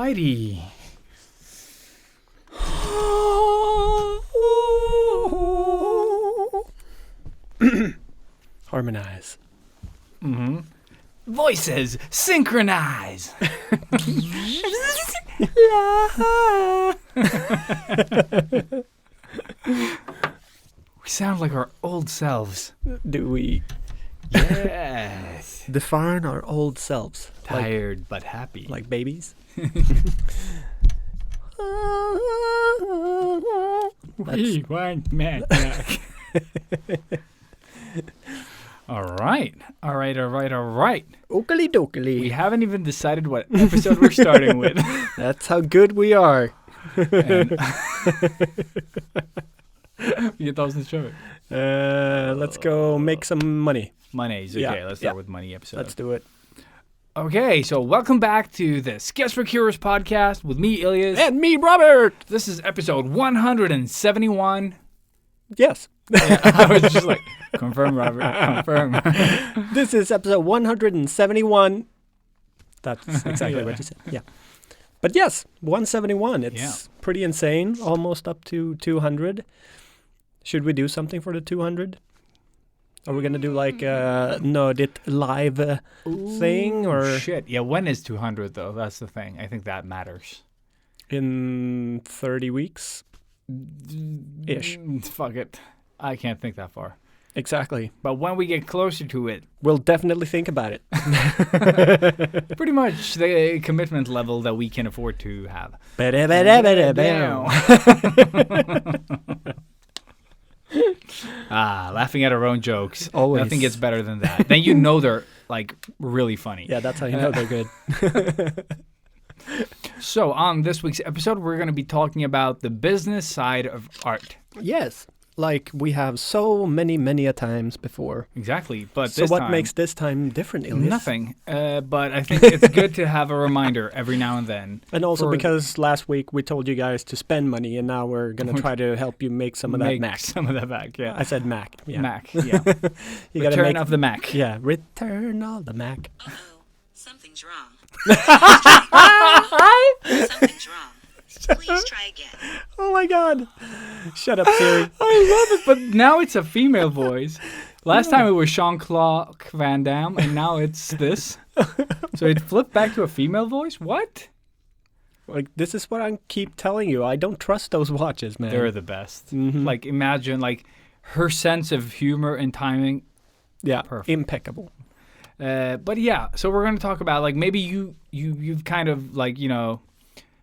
Alrighty. Harmonize. Mm-hmm. Voices synchronize. We sound like our old selves. Do we Yes. define our old selves? Tired but happy. Like babies? We want Matt back. All right. Oakley dokely. We haven't even decided what episode we're starting with. That's how good we are. And you thought was show. Let's go make some money. Money's okay. Let's start with money episode. Let's do it. Okay, so welcome back to the Sketch for Curious podcast with me, Ilias. And me, Robert. This is episode 171. Yes. I was just like, confirm, Robert, confirm. This is episode 171. That's exactly what you said. Yeah. But yes, 171. It's pretty insane. Almost up to 200. Should we do something for the 200? Are we going to do like a Nerdit live thing? Or Shit. Yeah, when is 200 though? That's the thing. I think that matters. in 30 weeks? Ish. Fuck it. I can't think that far. Exactly. But when we get closer to it, We'll definitely think about it. pretty much the commitment level that we can afford to have. Laughing at our own jokes. Always. Nothing gets better than that. Then you know they're like really funny. Yeah, that's how you know they're good. So on this week's episode, we're going to be talking about the business side of art. Yes, like we have so many a times before. Exactly. But So this what time, makes this time different, Ilias? nothing. But I think it's good to have a reminder every now and then. And also for- because last week we told you guys to spend money, and now we're going to try to help you make some of that Make Mac. some of that back, yeah. I said Mac. Yeah. Mac, yeah. You gotta Return make, of the Mac. Yeah, return of the Mac. Uh-oh, something's wrong. Something's wrong. Please try again. Oh my God. Shut up, Siri. I love it, but now it's a female voice. Last time it was Jean-Claude Van Damme, and now it's this. So it flipped back to a female voice? What? Like, this is what I keep telling you. I don't trust those watches, man. They're the best. Mhm. Like, imagine, like, her sense of humor and timing. Yeah, Perfect. impeccable. But yeah, so we're going to talk about, like, maybe you've kind of, like, you know,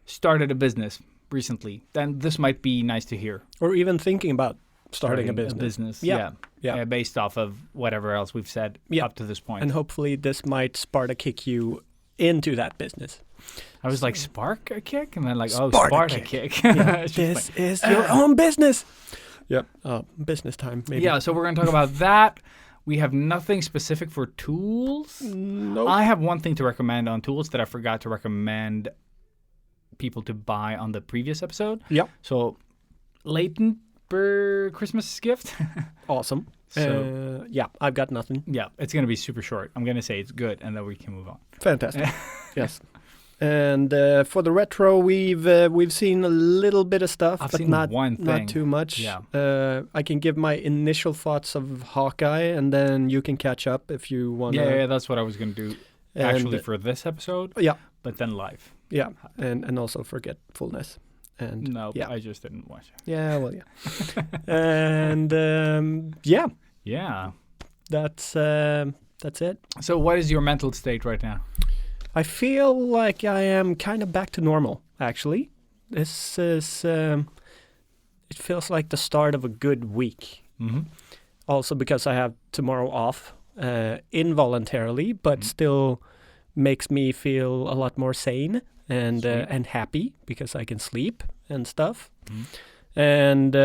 started a business recently. Then this might be nice to hear. Or even thinking about starting a business. Yeah. Yeah. Based off of whatever else we've said up to this point. And hopefully this might kick you into that business. I was like, spark a kick? And then like, Sparta a kick. Yeah, It's just this like, is your own business. Yep. Business time, maybe. yeah, so we're going to talk about that. We have nothing specific for tools. Nope. I have one thing to recommend on tools that I forgot to recommend people to buy on the previous episode. Yep. So, latent Christmas gift. Awesome. So, yeah, I've got nothing. yeah, it's going to be super short. I'm going to say it's good, and then we can move on. Fantastic. Yes. And for the retro, we've seen a little bit of stuff, I've but seen not one thing. not too much. Yeah. I can give my initial thoughts of Hawkeye, and then you can catch up if you want. Yeah, that's what I was going to do actually for this episode. Yeah. But then live. Yeah, and also Forgetfulness. And No, yeah. I just didn't watch it. Yeah, well, yeah. And yeah, Yeah. that's it. So what is your mental state right now? I feel like I am kind of back to normal, actually. This is, it feels like the start of a good week. Mm-hmm. Also because I have tomorrow off, involuntarily, but still makes me feel a lot more sane and happy because I can sleep and stuff. Mm-hmm. And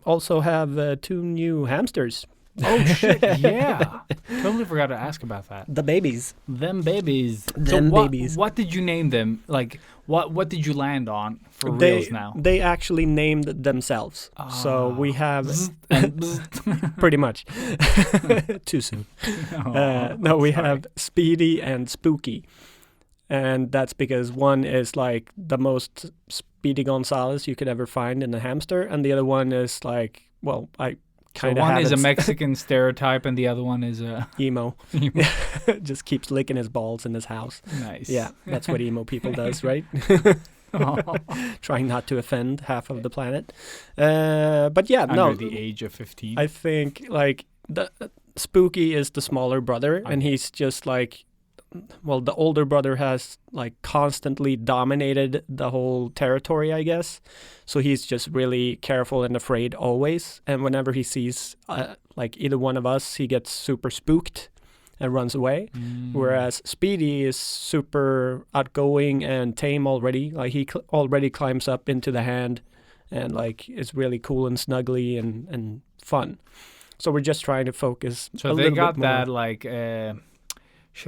also have 2 new hamsters. Oh, shit, yeah. Totally forgot to ask about that. The babies. Them babies. Them so babies. What did you name them? Like, what did you land on for reals now? They actually named themselves. So we have pretty much. Too soon. No, we have Speedy and Spooky. And that's because one is like the most Speedy Gonzales you could ever find in a hamster, and the other one is like, well, I So kind of one is a Mexican stereotype, and the other one is a emo. Just keeps licking his balls in his house. nice. Yeah, that's what emo people does, right? Trying not to offend half of the planet. But yeah, Under no. the age of 15. I think like the Spooky is the smaller brother, and he's just like, well, the older brother has like constantly dominated the whole territory, I guess. So he's just really careful and afraid always. And whenever he sees like either one of us, he gets super spooked and runs away. Whereas Speedy is super outgoing and tame already. Like he already climbs up into the hand and like is really cool and snuggly and fun. So we're just trying to focus. So they got that like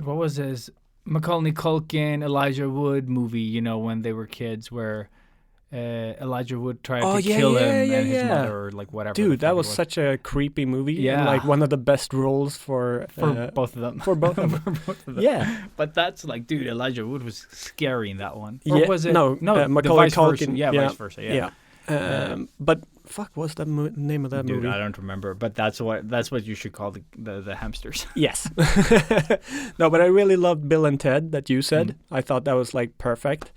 what was his Macaulay Culkin, Elijah Wood movie, you know, when they were kids, where Elijah Wood tried to kill him and his mother, or like whatever. Dude, that was such a creepy movie. Yeah. And like one of the best roles for both of them. For both of them. For both of them. Yeah. But that's like, dude, Elijah Wood was scary in that one. Yeah, Or was it? no, the Macaulay vice versa. Culkin, Yeah, yeah, vice versa. Yeah. But fuck, what's the name of that Dude, movie? I don't remember, but that's what you should call the hamsters. Yes. No, but I really loved Bill and Ted that you said. I thought that was like perfect.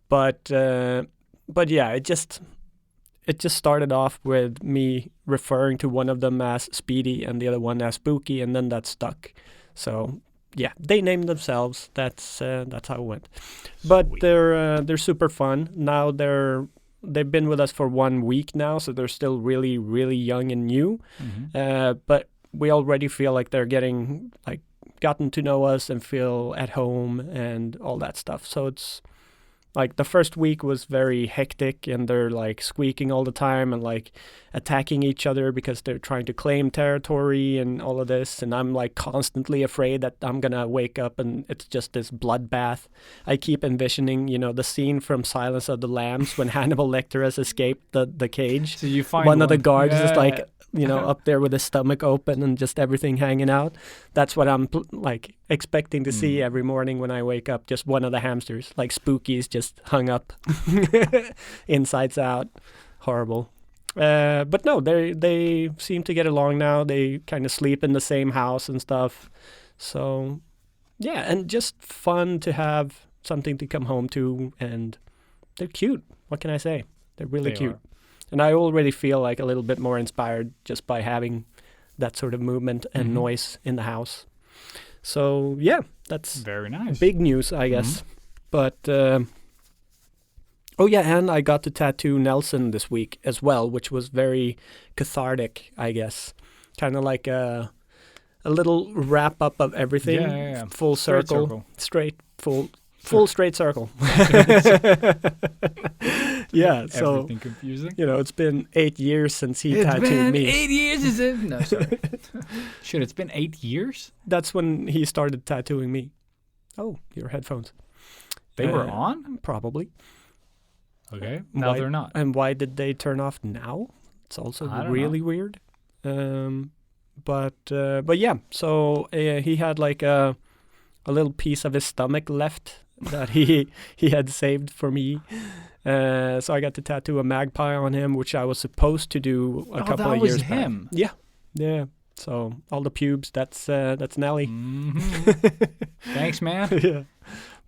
But yeah, it just started off with me referring to one of them as Speedy and the other one as Spooky, and then that stuck. So yeah, they named themselves. That's how it went. But Sweet. they're super fun. Now they've been with us for 1 week now, so they're still really, really young and new. But we already feel like they're gotten to know us and feel at home and all that stuff. So it's like the first week was very hectic, and they're like squeaking all the time and like attacking each other because they're trying to claim territory and all of this. And I'm like constantly afraid that I'm gonna wake up and it's just this bloodbath. I keep envisioning, you know, the scene from Silence of the Lambs when Hannibal Lecter has escaped the cage. So you find one of the guards is like, Yeah. you know, up there with his stomach open and just everything hanging out. That's what I'm like expecting to see every morning when I wake up. Just one of the hamsters, like Spooky's, just hung up, insides out. Horrible. But no, they seem to get along now. They kind of sleep in the same house and stuff. So yeah, and just fun to have something to come home to, and they're cute. What can I say? They're really They cute. are. And I already feel like a little bit more inspired just by having that sort of movement and noise in the house. So yeah, that's Very nice. big news, I guess. But oh yeah, and I got to tattoo Nelson this week as well, which was very cathartic, I guess. Kind of like a little wrap up of everything. Yeah. Full Straight circle. circle. Full straight circle. Yeah, so Everything confusing. you know, it's been 8 years since he It's tattooed been me. 8 years, is it? No, sorry. Shit, it's been 8 years? That's when he started tattooing me. Oh, your headphones. They were on? Probably. Okay. No, Why- they're not. And why did they turn off now? It's also I don't really weird. But yeah, so he had like a little piece of his stomach left that he had saved for me. So I got to tattoo a magpie on him, which I was supposed to do a couple that of was years him. back. Yeah. So all the pubes, that's Nelly. Thanks, man. Yeah.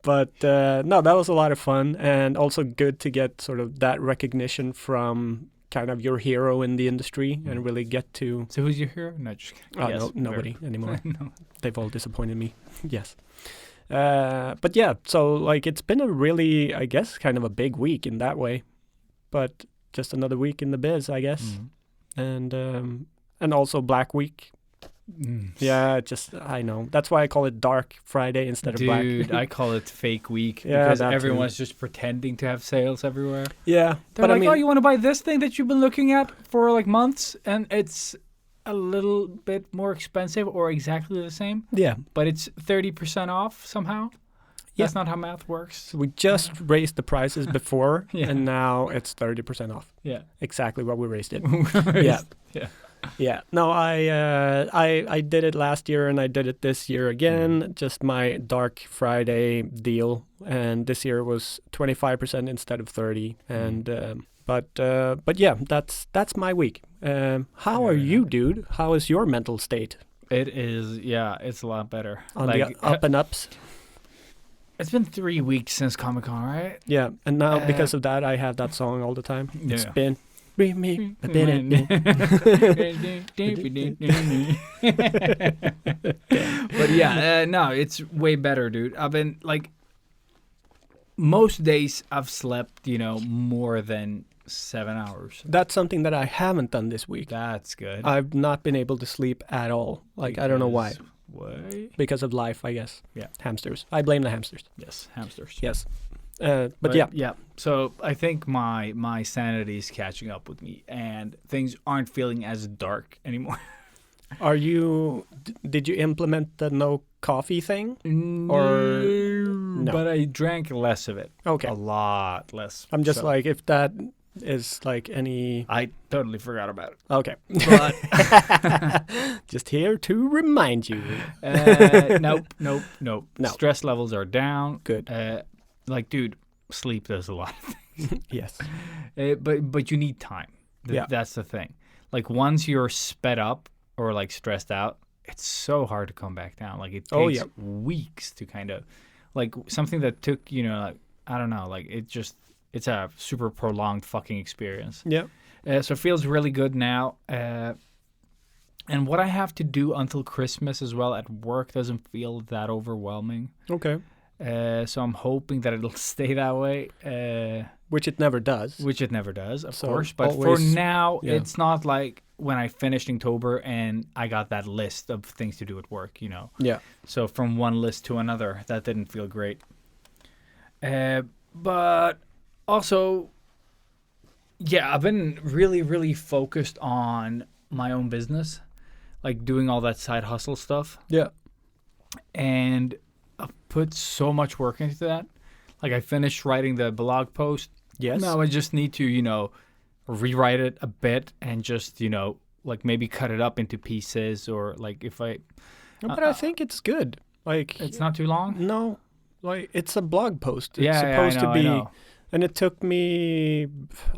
But no, that was a lot of fun, and also good to get sort of that recognition from kind of your hero in the industry and really get to... So who's your hero? No, just kidding. Oh, Yes, no, nobody very- anymore. No. They've all disappointed me. Yes. But yeah, so like it's been a really, I guess, kind of a big week in that way. But just another week in the biz, I guess. And also Black Week. Yeah, I know. That's why I call it Dark Friday instead of Black. Dude, I call it fake week Yeah, because that too. everyone's just pretending to have sales everywhere. Yeah, They're but like, I mean, oh, you want to buy this thing that you've been looking at for like months, and it's a little bit more expensive or exactly the same, yeah. but it's 30% off somehow. Yeah. That's not how math works. So we just raised the prices before, Yeah. and now it's 30% off. Yeah. Exactly what we raised it. Yeah. Yeah. No, I did it last year and I did it this year again. Just my Dark Friday deal, and this year was 25% instead of 30. And but yeah, that's my week. How are you, dude? How is your mental state? It is, yeah, it's a lot better. On the up and ups? It's been 3 weeks since Comic-Con, right? Yeah, and now because of that, I have that song all the time. Yeah. It's been... Bring me a bit But yeah, no, it's way better, dude. I've been, like... Most days I've slept, more than 7 hours. That's something that I haven't done this week. That's good. I've not been able to sleep at all. Like, I don't know why. Why? Because of life, I guess. Yeah. Hamsters. I blame the hamsters. Yes, hamsters. Yes. But yeah. Yeah. So I think my sanity is catching up with me, and things aren't feeling as dark anymore. Are you... Did you implement the no coffee thing? Or... No. But I drank less of it. Okay. A lot less. I'm just like, if that is like any... I totally forgot about it. Okay. But just here to remind you. Nope. No. Stress levels are down. Good. Like, dude, sleep does a lot of things. Yes. But you need time. That's the thing. Like, once you're sped up or like stressed out, it's so hard to come back down. Like, it takes weeks to kind of, like, something that took, like, I don't know, like, it's a super prolonged fucking experience. Yeah. So it feels really good now. And what I have to do until Christmas as well at work doesn't feel that overwhelming. Okay. So I'm hoping that it'll stay that way. Which it never does. Of course. But for now, it's not like when I finished Inktober and I got that list of things to do at work, Yeah. So from one list to another, that didn't feel great. But also, yeah, I've been really, really focused on my own business, like doing all that side hustle stuff. Yeah. And I've put so much work into that. Like, I finished writing the blog post. Yes. Now I just need to, rewrite it a bit and just, like maybe cut it up into pieces, or like if I... But I think it's good. Like, it's not too long? No. Like, it's a blog post. It's Yeah, supposed I know, to be... I know. And it took me,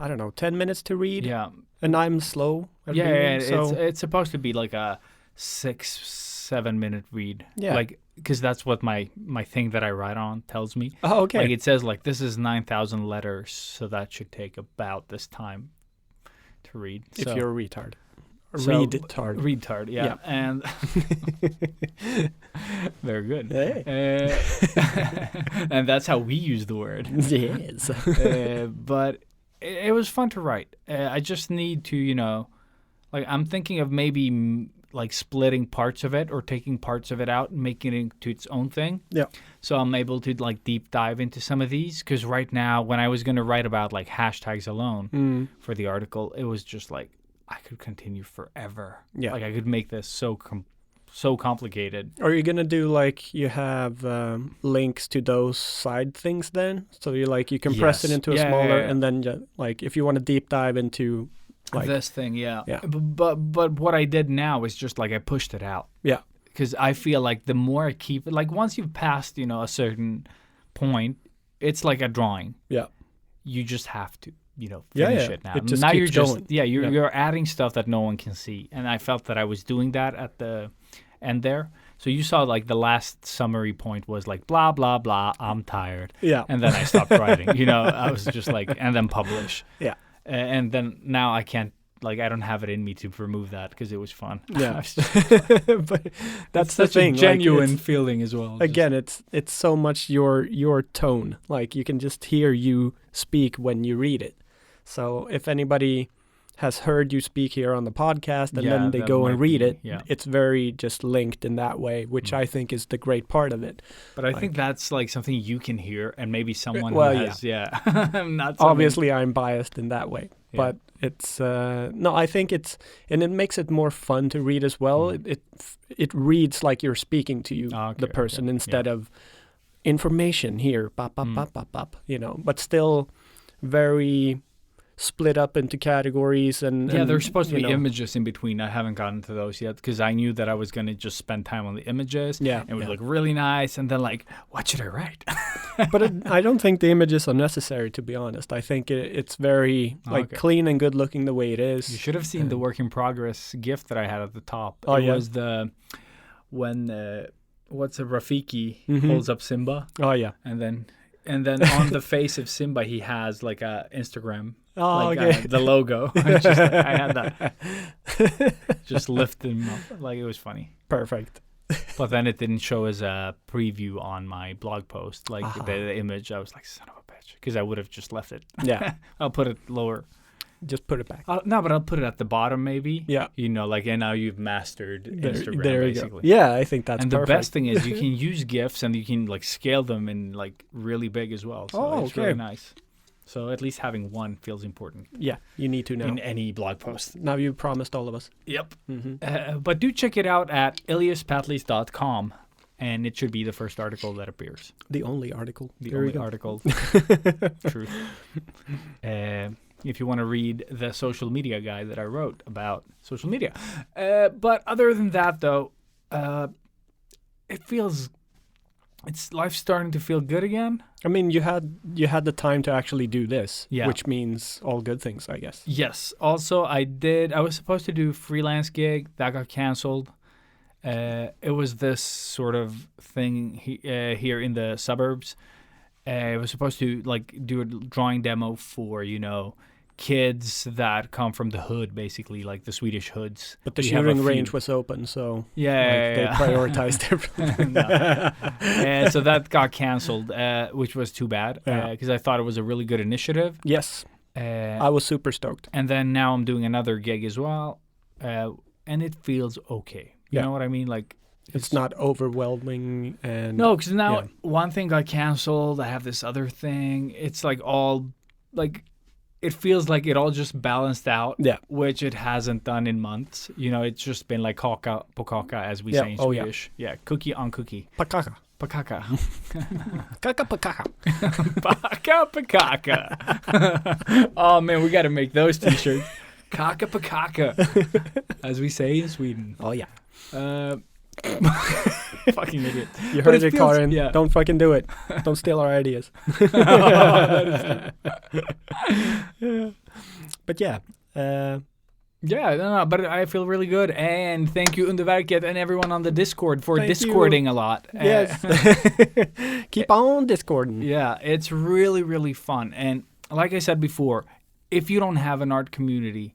I don't know, 10 minutes to read. Yeah. And I'm slow at Yeah, reading, so... it's supposed to be like a 6-7 minute read. Yeah. Like, because that's what my thing that I write on tells me. Oh, okay. Like, it says, like, this is 9,000 letters, so that should take about this time to read. If you're a retard. Retard. Retard, yeah. And very good. Hey. And that's how we use the word. Yes. But it was fun to write. I just need to, like, I'm thinking of maybe like splitting parts of it or taking parts of it out and making it into its own thing. Yeah. So I'm able to like deep dive into some of these, because right now when I was going to write about like hashtags alone for the article, it was just like I could continue forever. Yeah. Like I could make this so complicated. Are you going to do like you have links to those side things then? So you compress it into a smaller and then like if you want to deep dive into like this thing, yeah. Yeah. But what I did now is just like I pushed it out. Yeah. Because I feel like the more I keep it, like once you've passed, a certain point, it's like a drawing. Yeah. You just have to, finish it now. It just now keeps you're just going. You're adding stuff that no one can see. And I felt that I was doing that at the end there. So you saw like the last summary point was like blah blah blah, I'm tired. Yeah. And then I stopped writing. I was just like, and then publish. Yeah. And then now I can't, like, I don't have it in me to remove that because it was fun. Yeah. But that's the such thing. A genuine like feeling as well. Again, it's so much your tone. Like you can just hear you speak when you read it. So if anybody has heard you speak here on the podcast and then they go and read it, it's very just linked in that way, which I think is the great part of it. But I think that's like something you can hear, and maybe someone who has, not obviously I'm biased in that way, but it's I think it's, and it makes it more fun to read as well. It reads like you're speaking to you, the person, instead of information here, pop, but still very split up into categories and there's supposed to be images in between. I haven't gotten to those yet because I knew that I was going to just spend time on the images. Yeah, and it would look really nice, and then like, what should I write? But I don't think the images are necessary, to be honest. I think it's very clean and good looking the way it is. You should have seen the work in progress GIF that I had at the top. Oh, it was when what's a Rafiki holds up Simba. Oh yeah, and then on the face of Simba he has like a Instagram. Oh, okay. The logo. I had that. Just lifted him up. Like, it was funny. Perfect. But then it didn't show as a preview on my blog post. Like, the image, I was like, son of a bitch. Because I would have just left it. Yeah. I'll put it lower. Just put it back. No, but I'll put it at the bottom maybe. Yeah. You know, like, and now you've mastered Instagram, there basically. You go. Yeah, I think that's and perfect. The best thing is you can use GIFs and you can, like, scale them in, like, really big as well. So it's really nice. So at least having one feels important. Yeah, you need to know. In any blog post. Now you promised all of us. Yep. But do check it out at iliaspatlis.com, and it should be the first article that appears. The only article. The only article. Truth. If you want to read the social media guide that I wrote about social media. But other than that, though, life's starting to feel good again. I mean, you had the time to actually do this, yeah. Which means all good things, I guess. Yes. Also, I was supposed to do a freelance gig that got canceled. It was this sort of thing here in the suburbs. I was supposed to like do a drawing demo for, kids that come from the hood, basically, like the Swedish hoods. But the shooting range was open, so they prioritized everything. And so that got canceled, which was too bad, because I thought it was a really good initiative. Yes, I was super stoked. And then now I'm doing another gig as well, and it feels okay. You know what I mean? Like, it's not overwhelming. And no, because now one thing got canceled. I have this other thing. It's like all like. It feels like it all just balanced out, which it hasn't done in months. It's just been like kaka på kaka, as we say in Swedish. Yeah, cookie on cookie. Pakaka. Pakaka. Kaka pakaka. Paka pakaka. Oh, man, we got to make those t-shirts. Kaka pakaka, as we say in Sweden. Oh, yeah. Fucking idiot. You heard it, Karin. Yeah. Don't fucking do it. Don't steal our ideas. But yeah. But I feel really good. And thank you, Underverket, and everyone on the Discord for Discording a lot. Yes. Keep on Discording. Yeah, it's really, really fun. And like I said before, if you don't have an art community,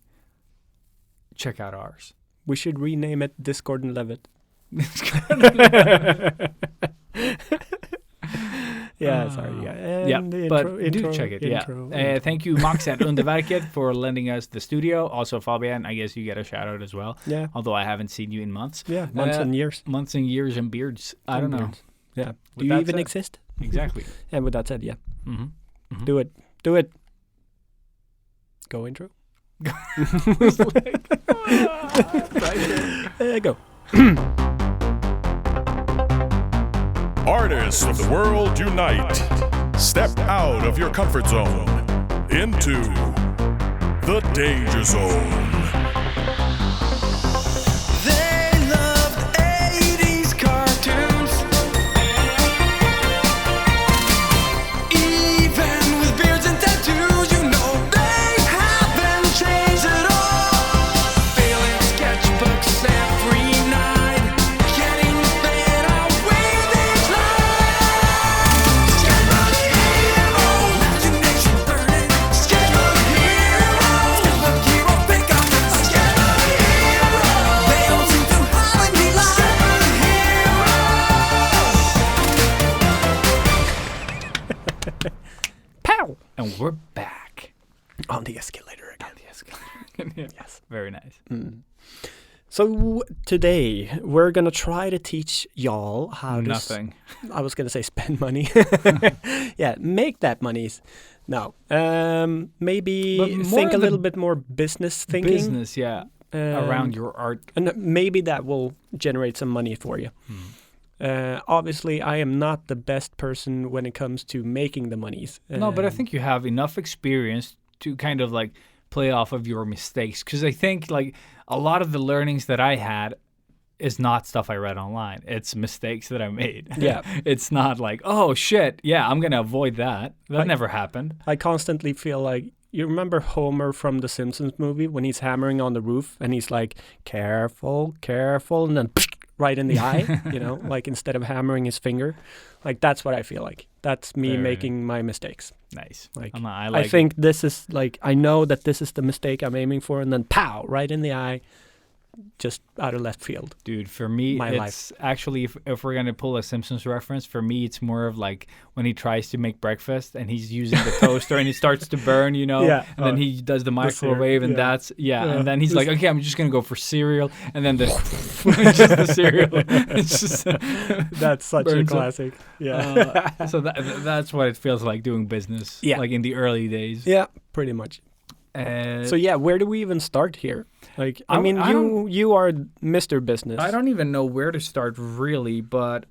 check out ours. We should rename it Discord and Levitt. Do check it. Thank you, Max at Underverket, for lending us the studio. Also, Fabian, I guess you get a shout out as well. Yeah. Although I haven't seen you in months. Yeah, months and years. Months and years and beards. I don't know. Yeah. Do you even exist? Exactly. And with that said, yeah. Mm-hmm. Mm-hmm. Do it. Go intro. Go. Artists of the world unite. Step out of your comfort zone into the danger zone. They loved 80s cartoons. Even with beards and tattoos, they haven't changed at all. Filling sketchbooks every night, getting better with each line. Sketchbook hero, imagination burning. Sketchbook hero, pick up the sketchbook hero. They don't seem to have any line. Sketchbook hero. Pow! And we're back. On the escalator again. Yes. Very nice. So today we're going to try to teach y'all how Nothing. I was going to say spend money. Yeah, make that monies. No. Maybe think a little bit more business thinking. Business, yeah. Around your art. And maybe that will generate some money for you. Obviously, I am not the best person when it comes to making the monies. No, but I think you have enough experience to kind of like play off of your mistakes. Because I think like a lot of the learnings that I had is not stuff I read online. It's mistakes that I made. Yeah. It's not like, oh shit, yeah, I'm going to avoid that. That never happened. I constantly feel like, you remember Homer from the Simpsons movie when he's hammering on the roof and he's like, careful, careful, and then right in the eye, you know, like instead of hammering his finger. Like that's what I feel like. That's me making my mistakes. Nice. Like, I think this is like, I know that this is the mistake I'm aiming for, and then pow, right in the eye. Just out of left field. Dude, for me, it's actually, if we're going to pull a Simpsons reference, for me, it's more of like when he tries to make breakfast and he's using the toaster and it starts to burn, you know, and then he does the microwave and and then he's like, okay, I'm just going to go for cereal. And then just the cereal. It's just, that's such a classic. Yeah. So that's what it feels like doing business, like in the early days. Yeah, pretty much. So yeah, where do we even start here? Like, I mean, you are Mr. Business. I don't even know where to start really, but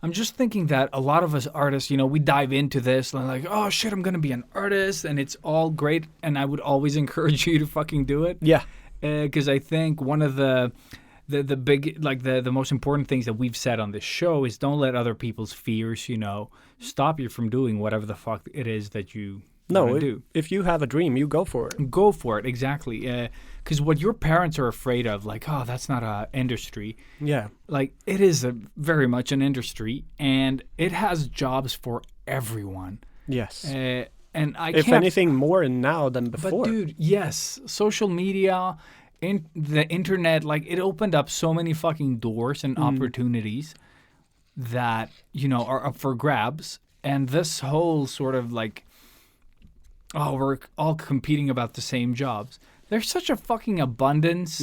I'm just thinking that a lot of us artists, you know, we dive into this and like, oh shit, I'm gonna be an artist, and it's all great, and I would always encourage you to fucking do it. Yeah, because I think one of the big, like the most important things that we've said on this show is don't let other people's fears, you know, stop you from doing whatever the fuck it is that you. No, if you have a dream, you go for it. Go for it, exactly. Because what your parents are afraid of, like, oh, that's not an industry. Yeah. Like, it is very much an industry, and it has jobs for everyone. Yes. And if anything, more now than before. But, dude, yes. Social media, the internet, like, it opened up so many fucking doors and opportunities that, you know, are up for grabs. And this whole sort of, like, oh, we're all competing about the same jobs. There's such a fucking abundance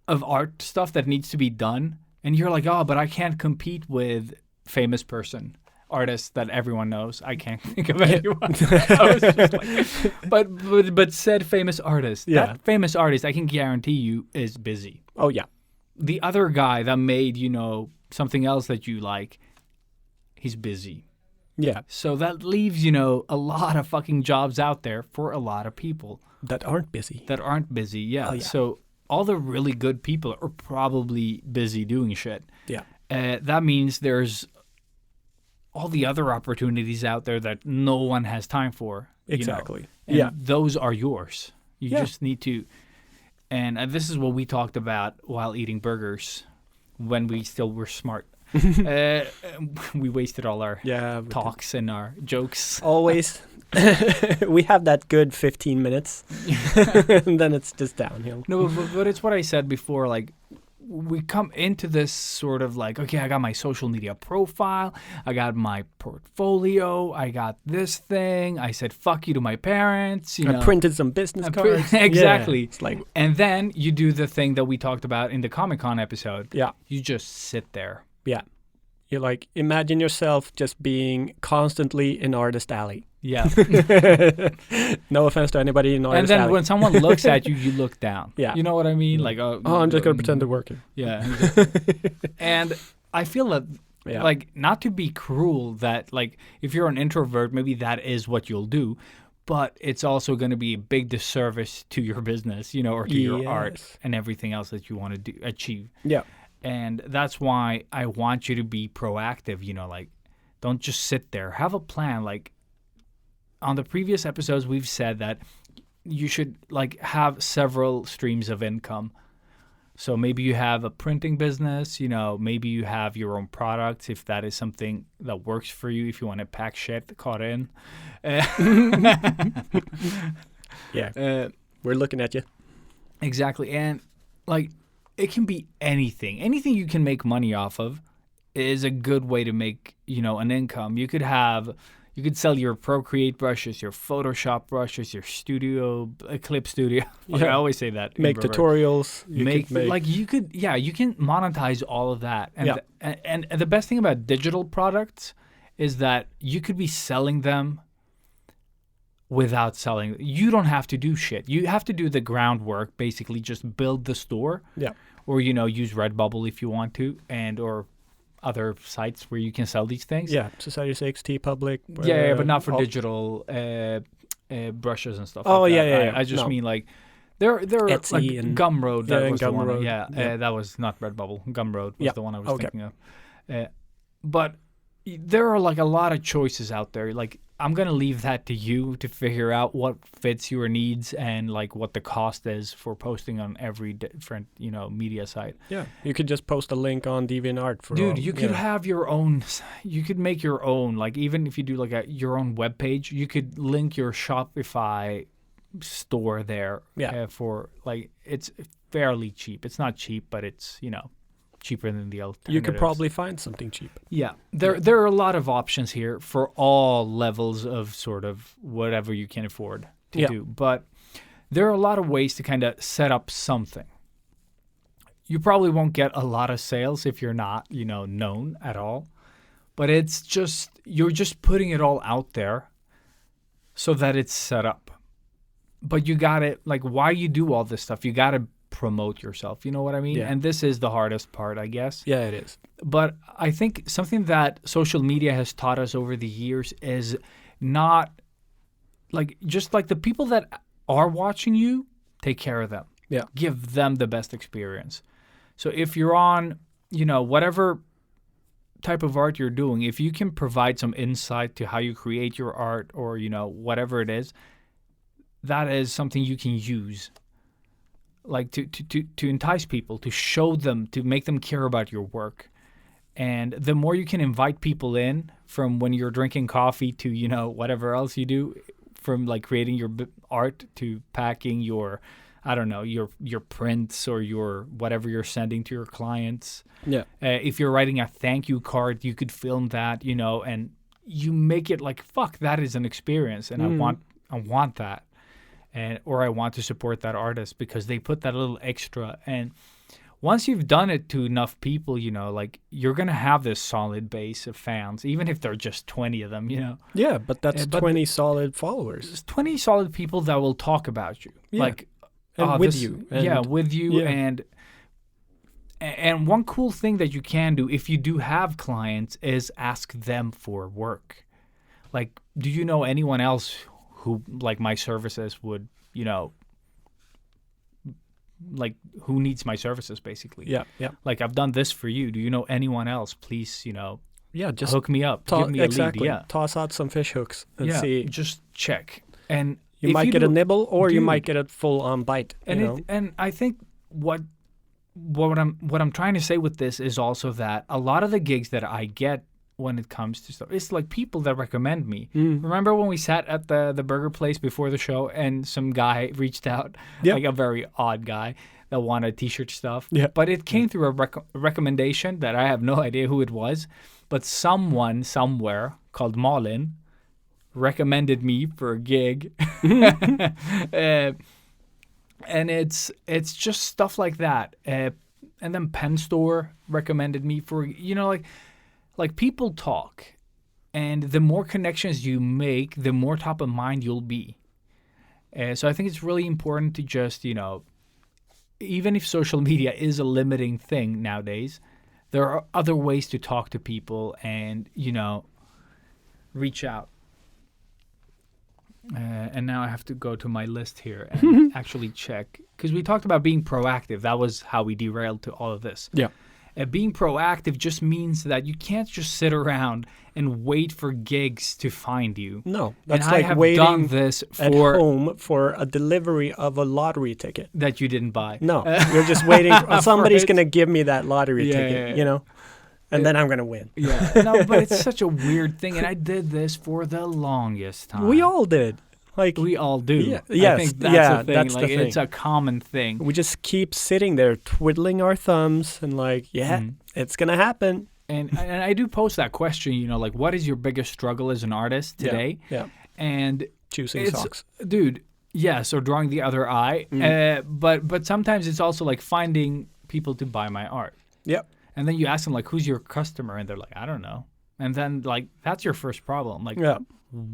of art stuff that needs to be done. And you're like, oh, but I can't compete with famous person, artists that everyone knows. I can't think of anyone. I was just like, but said famous artist. Yeah. That famous artist, I can guarantee you, is busy. Oh, yeah. The other guy that made, you know, something else that you like, he's busy. Yeah. So that leaves, you know, a lot of fucking jobs out there for a lot of people. That aren't busy. Yeah. Oh, yeah. So all the really good people are probably busy doing shit. Yeah. That means there's all the other opportunities out there that no one has time for. Exactly. You know? And those are yours. You just need to. And this is what we talked about while eating burgers when we still were smart. We wasted all our talks and our jokes. Always. We have that good 15 minutes. And then it's just downhill. No, but it's what I said before. Like, we come into this sort of like, okay, I got my social media profile. I got my portfolio. I got this thing. I said, fuck you to my parents. You know, I printed some business cards. Exactly. Yeah. It's like, and then you do the thing that we talked about in the Comic-Con episode. Yeah. You just sit there. Yeah. You like, imagine yourself just being constantly in Artist Alley. Yeah. No offense to anybody in Artist Alley. And then when someone looks at you, you look down. Yeah. You know what I mean? Like, oh, I'm just going to pretend to work it. Yeah. And I feel that, like, not to be cruel, that, like, if you're an introvert, maybe that is what you'll do. But it's also going to be a big disservice to your business, you know, or to your art and everything else that you want to achieve. Yeah. And that's why I want you to be proactive, you know, like, don't just sit there. Have a plan. Like, on the previous episodes, we've said that you should, like, have several streams of income. So maybe you have a printing business, you know, maybe you have your own products, if that is something that works for you, if you want to pack shit, caught in. We're looking at you. Exactly. And, like, it can be anything. Anything you can make money off of is a good way to make, you know, an income. You could sell your Procreate brushes, your Photoshop brushes, your Clip Studio. Like, I always say that. Make tutorials. You can monetize all of that. And, and the best thing about digital products is that you could be selling them without selling. You don't have to do shit. You have to do the groundwork, basically just build the store. Yeah. Or, you know, use Redbubble if you want to, or other sites where you can sell these things. Yeah, Society 6, T-Public. Yeah, but not for digital. brushes and stuff. Oh, like yeah, that. yeah. I just No. mean like they're Etsy like and- Gumroad. That yeah, was the one. Gumroad, Yeah, yeah. that was not Redbubble. Gumroad was Yeah, the one I was okay. thinking of. But there are like a lot of choices out there. Like I'm gonna leave that to you to figure out what fits your needs and like what the cost is for posting on every different media site. Yeah, you could just post a link on DeviantArt for Dude, all, you could have your own. You could make your own. Like even if you do like your own web page, you could link your Shopify store there. Yeah. For like it's fairly cheap. It's not cheap, but it's cheaper than the alternatives. You could probably find something cheap. Yeah, there are a lot of options here for all levels of sort of whatever you can afford to do. But there are a lot of ways to kind of set up something. You probably won't get a lot of sales if you're not, known at all. But it's just you're just putting it all out there so that it's set up. But you got to like why you do all this stuff, you got to promote yourself. You know what I mean? Yeah. And this is the hardest part, I guess. Yeah, it is. But I think something that social media has taught us over the years is not like just like the people that are watching you, take care of them. Yeah. Give them the best experience. So if you're on, whatever type of art you're doing, if you can provide some insight to how you create your art or, whatever it is, that is something you can use. Like to entice people, to show them, to make them care about your work. And the more you can invite people in from when you're drinking coffee to, whatever else you do, from like creating your art to packing your, I don't know, your prints or your whatever you're sending to your clients. Yeah. If you're writing a thank you card, you could film that, and you make it like, fuck, that is an experience. And I want that. Or I want to support that artist because they put that little extra. And once you've done it to enough people, like you're going to have this solid base of fans, even if they're just 20 of them, Yeah, but that's but 20 solid followers. There's 20 solid people that will talk about you. Yeah. Like, And with you. with you. Yeah. And one cool thing that you can do if you do have clients is ask them for work. Like, do you know anyone else who, like, my services would, like, who needs my services, basically? Yeah, yeah. Like, I've done this for you. Do you know anyone else? Please, Yeah, just hook me up. Give me a lead. Yeah. Toss out some fish hooks and see. Just check. And You if might get a do- nibble or you Dude. might get a full-on bite. And I think what I'm trying to say with this is also that a lot of the gigs that I get when it comes to stuff, it's like people that recommend me. Remember when we sat at the burger place before the show and some guy reached out, Yep. like a very odd guy that wanted t-shirt stuff. Yeah. But it came through a recommendation that I have no idea who it was, but someone somewhere called Malin recommended me for a gig. And it's just stuff like that. And then Pen Store recommended me for, like people talk. And the more connections you make, the more top of mind you'll be. So I think it's really important to just, even if social media is a limiting thing nowadays, there are other ways to talk to people and, reach out. And now I have to go to my list here and actually check. Because we talked about being proactive. That was how we derailed to all of this. Yeah. Being proactive just means that you can't just sit around and wait for gigs to find you. No, And that's I like have waiting done this at for home for a delivery of a lottery ticket. that you didn't buy. No, you're just waiting. Somebody's it. going to give me that lottery Yeah, ticket, yeah, yeah. and then I'm going to win. Yeah. No, but it's such a weird thing. And I did this for the longest time. We all did. Like We all do. Yeah, I yes, think that's yeah, the thing. that's Like the thing. it's a common thing. we just keep sitting there twiddling our thumbs and like, yeah, it's going to happen. And I do post that question, like, what is your biggest struggle as an artist today? Yeah. And Choosing it's, socks. dude, yes, or drawing the other eye. But sometimes it's also like finding people to buy my art. Yep. And then you ask them, like, who's your customer? And they're like, I don't know. And then, like, that's your first problem. Like, Yeah.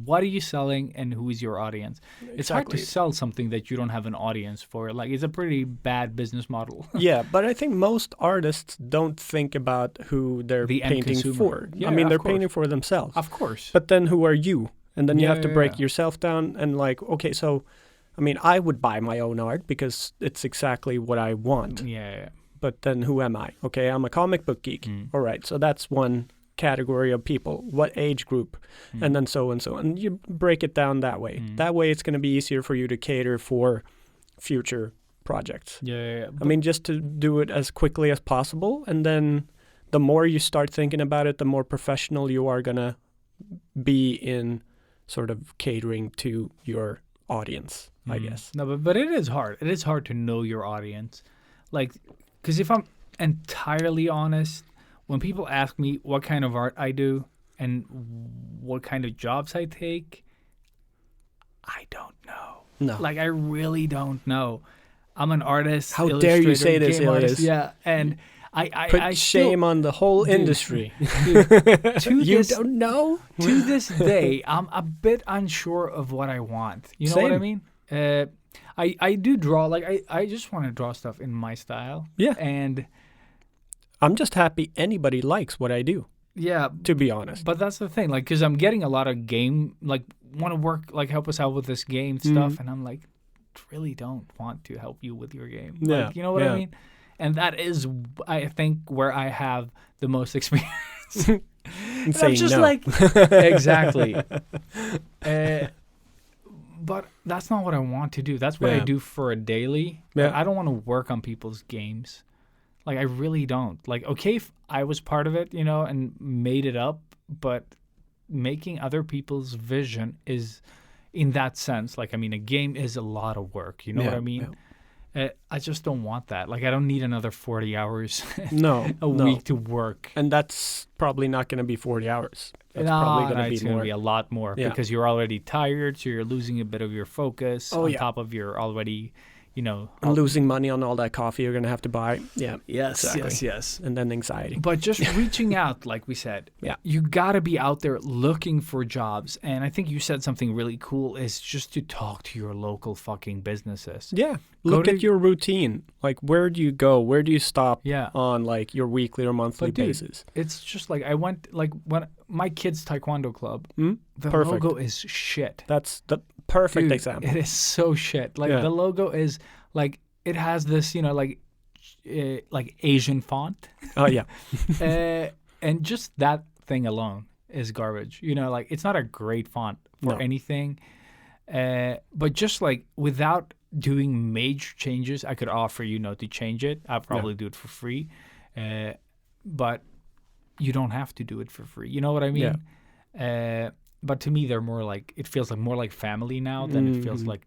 what are you selling and who is your audience? It's hard to Exactly. sell something that you don't have an audience for. Like, it's a pretty bad business model. Yeah, but I think most artists don't think about who they're The end painting consumer. for. Yeah, I mean, of they're course. painting for themselves. Of course. But then who are you And then you have to break yeah. yourself down and like, okay, so, I mean, I would buy my own art because it's exactly what I want. Yeah. But then who am I? Okay, I'm a comic book geek. All right, so that's one category of people. What age group? And then so and so. And you break it down that way. That way it's going to be easier for you to cater for future projects. Yeah. I mean, just to do it as quickly as possible. And then the more you start thinking about it, the more professional you are going to be in sort of catering to your audience, I guess. No, but it is hard. It is hard to know your audience. Like, because if I'm entirely honest, when people ask me what kind of art I do and what kind of jobs I take, I don't know. No. Like, I really don't know. I'm an artist. How dare you say this, game artist. Elias? Yeah, and I Put shame on the whole industry. to You this, don't know? to this day, I'm a bit unsure of what I want. You know what I Same. mean? I do draw. Like, I just want to draw stuff in my style. Yeah. And I'm just happy anybody likes what I do, yeah, to be honest. but that's the thing. Like, because I'm getting a lot of game, like, want to work, like, help us out with this game stuff. And I'm like, really don't want to help you with your game. Yeah, Like, you know what yeah. I mean? And that is, I think, where I have the most experience. And I'm saying just no. like, exactly. But that's not what I want to do. That's what I Yeah. do for a daily. Yeah. Like, I don't want to work on people's games. Like, I really don't. Like, okay, if I was part of it, you know, and made it up, but making other people's vision is, in that sense, like, I mean, a game is a lot of work. You know what Yeah, I mean? I just don't want that. Like, I don't need another 40 hours No, a no. week to work. And that's probably not going to be 40 hours. That's No, probably no, going to it's be going more. to be a lot more Yeah. because you're already tired, so you're losing a bit of your focus Oh, on yeah. top of your already, you know. And losing money on all that coffee you're going to have to buy. Yeah. Yes, exactly. yes. And then anxiety. But just reaching out, like we said, Yeah. you got to be out there looking for jobs. And I think you said something really cool is just to talk to your local fucking businesses. Yeah. Go Look to- at your routine. Like, where do you go? Where do you stop Yeah. on, like, your weekly or monthly But dude, basis? it's just like I went, like, when my kids' taekwondo club, the Perfect. logo is shit. That's the perfect Dude, example. It is so shit. Like, Yeah. the logo is, like, it has this, you know, like Asian font. Oh, yeah. And just that thing alone is garbage. You know, like, it's not a great font for No. anything. But just, like, without doing major changes, I could offer, you know, to change it. I'll probably do it for free. But you don't have to do it for free. You know what I mean? But to me, they're more like, it feels like more like family now than it feels like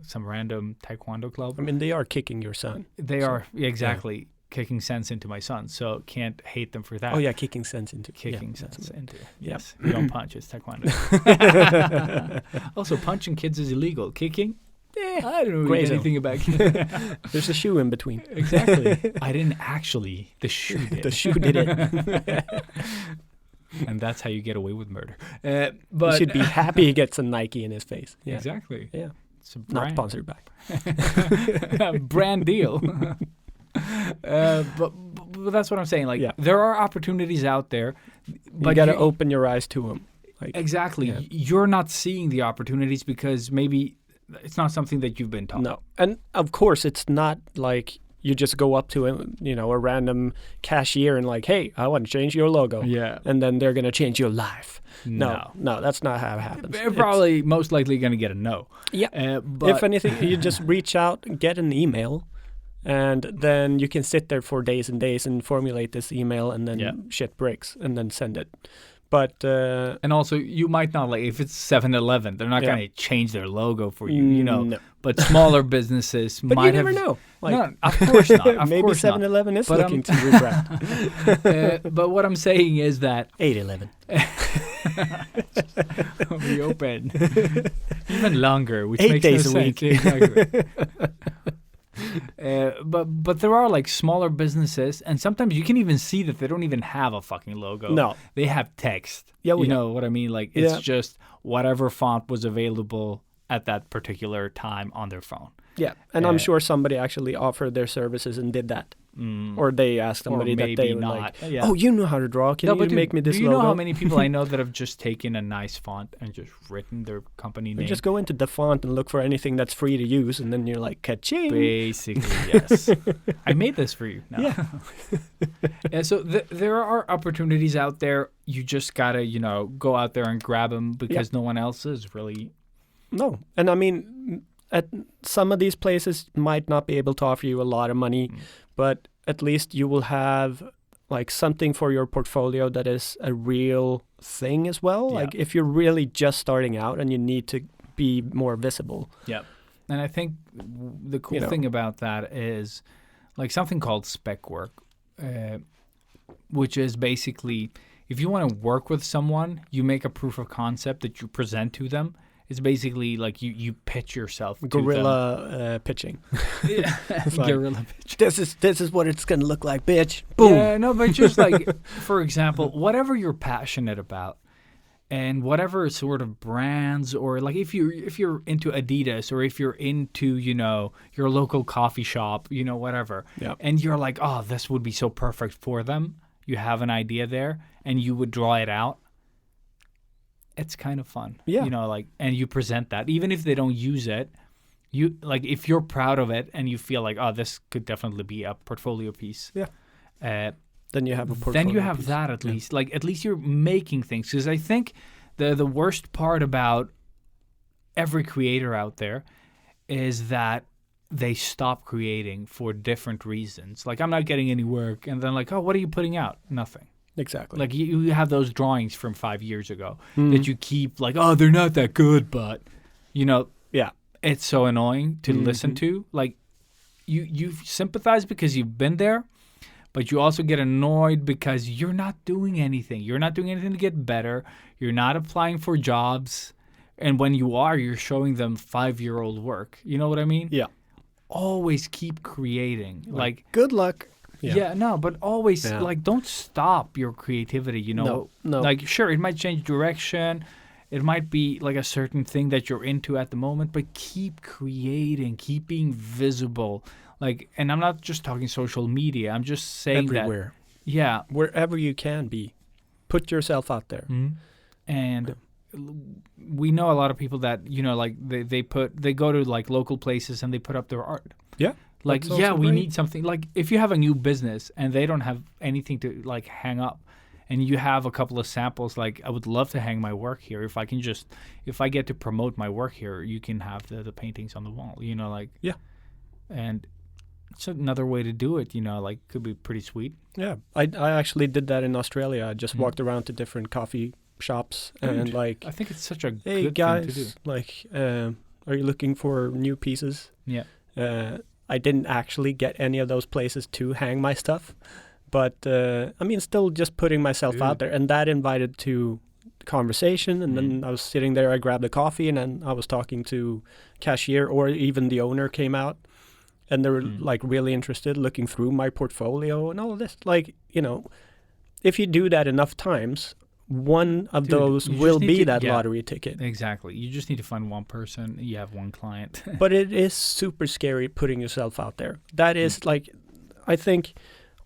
some random taekwondo club. I mean, they are kicking your son. They are exactly kicking sense into my son, so can't hate them for that. Oh, yeah, kicking sense into Kicking yeah, that's sense into Yeah. yes. You don't punch, it's taekwondo. Also, punching kids is illegal. Kicking? I don't know Gray zone. anything about There's a shoe in between. exactly. I didn't actually. The shoe did. The shoe did it. And that's how you get away with murder. You But should be happy he gets a Nike in his face. Yeah. exactly. Yeah. It's a Not brand. sponsored by. Brand deal. But that's what I'm saying. Like, Yeah. there are opportunities out there, but You got to open your eyes to them. Like, exactly. Yeah. You're not seeing the opportunities because maybe it's not something that you've been taught. no. And of course, it's not like you just go up to a random cashier and like, hey, I want to change your logo. Yeah. And then they're going to change your life. No. No, that's not how it happens. They're probably most likely going to get a no. Yeah. But If anything, you just reach out, get an email, and then you can sit there for days and days and formulate this email, and then Yeah. shit breaks, and then send it. But and also, you might not, like, if it's 7-Eleven, they're not Yeah. going to change their logo for you, you know. No. But smaller businesses But might you never have... know. Like, No, of course not. Of maybe course not. 7-Eleven is But, looking to rebrand. But what I'm saying is that 8-11. we open even longer, which 8 makes days no a sense. week. Exactly. But there are, like, smaller businesses, and sometimes you can even see that they don't even have a fucking logo. No. They have text. Yeah, you we know what I mean? Like, it's Yeah. just whatever font was available at that particular time on their phone. Yeah, and I'm sure somebody actually offered their services and did that. Or they ask somebody that they were not. like, Yeah. oh, you know how to draw. Can you make me this do you logo? know how many people I know that have just taken a nice font and just written their company name? You just go into the font and look for anything that's free to use, and then you're like, ka-ching. Basically, yes. I made this for you. No. Yeah. Yeah, so there are opportunities out there. You just got to, go out there and grab them because no one else is really. No. And I mean, at some of these places might not be able to offer you a lot of money, but at least you will have like something for your portfolio that is a real thing as well. Yeah. Like if you're really just starting out and you need to be more visible. Yeah. And I think the cool thing about that is like something called Spec Work, which is basically if you want to work with someone, you make a proof of concept that you present to them. It's basically like you pitch yourself to Guerrilla pitching. Yeah. Like, Guerrilla pitch. This is what it's gonna look like, bitch. Boom. Yeah, no, but just like, for example, whatever you're passionate about and whatever sort of brands or like if you're into Adidas or if you're into, your local coffee shop, whatever. Yeah. And you're like, oh, this would be so perfect for them. You have an idea there and you would draw it out. It's kind of fun. Yeah. And you present that. Even if they don't use it, you like if you're proud of it and you feel like, oh, this could definitely be a portfolio piece. Yeah. Then you have a portfolio Then you have piece. that at least. Like at least you're making things. Because I think the worst part about every creator out there is that they stop creating for different reasons. Like I'm not getting any work, and then like, oh, what are you putting out? Nothing. Exactly. Like you have those drawings from 5 years ago that you keep like, oh, they're not that good, but yeah, it's so annoying to listen to. Like you sympathize because you've been there, but you also get annoyed because you're not doing anything. You're not doing anything to get better. You're not applying for jobs. And when you are, you're showing them 5-year-old work. You know what I mean? Yeah. Always keep creating. Like good luck. Yeah, no, but always like don't stop your creativity, No. Like sure, it might change direction. It might be like a certain thing that you're into at the moment, but keep creating, keep being visible. Like, and I'm not just talking social media. I'm just saying everywhere. that. Yeah. Wherever you can be. Put yourself out there. Mm-hmm. And we know a lot of people that, like they go to like local places and they put up their art. Yeah. Like, That's we great. need something. Like, if you have a new business and they don't have anything to, like, hang up, and you have a couple of samples, like, I would love to hang my work here. If I get to promote my work here, you can have the paintings on the wall, like. Yeah. And it's another way to do it, like, could be pretty sweet. Yeah. I actually did that in Australia. I just walked around to different coffee shops and, like, I think it's such a hey, good guys, thing to do. like, are you looking for new pieces? Yeah. I didn't actually get any of those places to hang my stuff, but I mean, still just putting myself out there, and that invited to conversation. And then I was sitting there, I grabbed a coffee, and then I was talking to cashier, or even the owner came out, and they were like really interested, looking through my portfolio and all of this. Like, if you do that enough times, one of those will be that lottery ticket. Exactly. You just need to find one person. You have one client. But it is super scary putting yourself out there. That is like, I think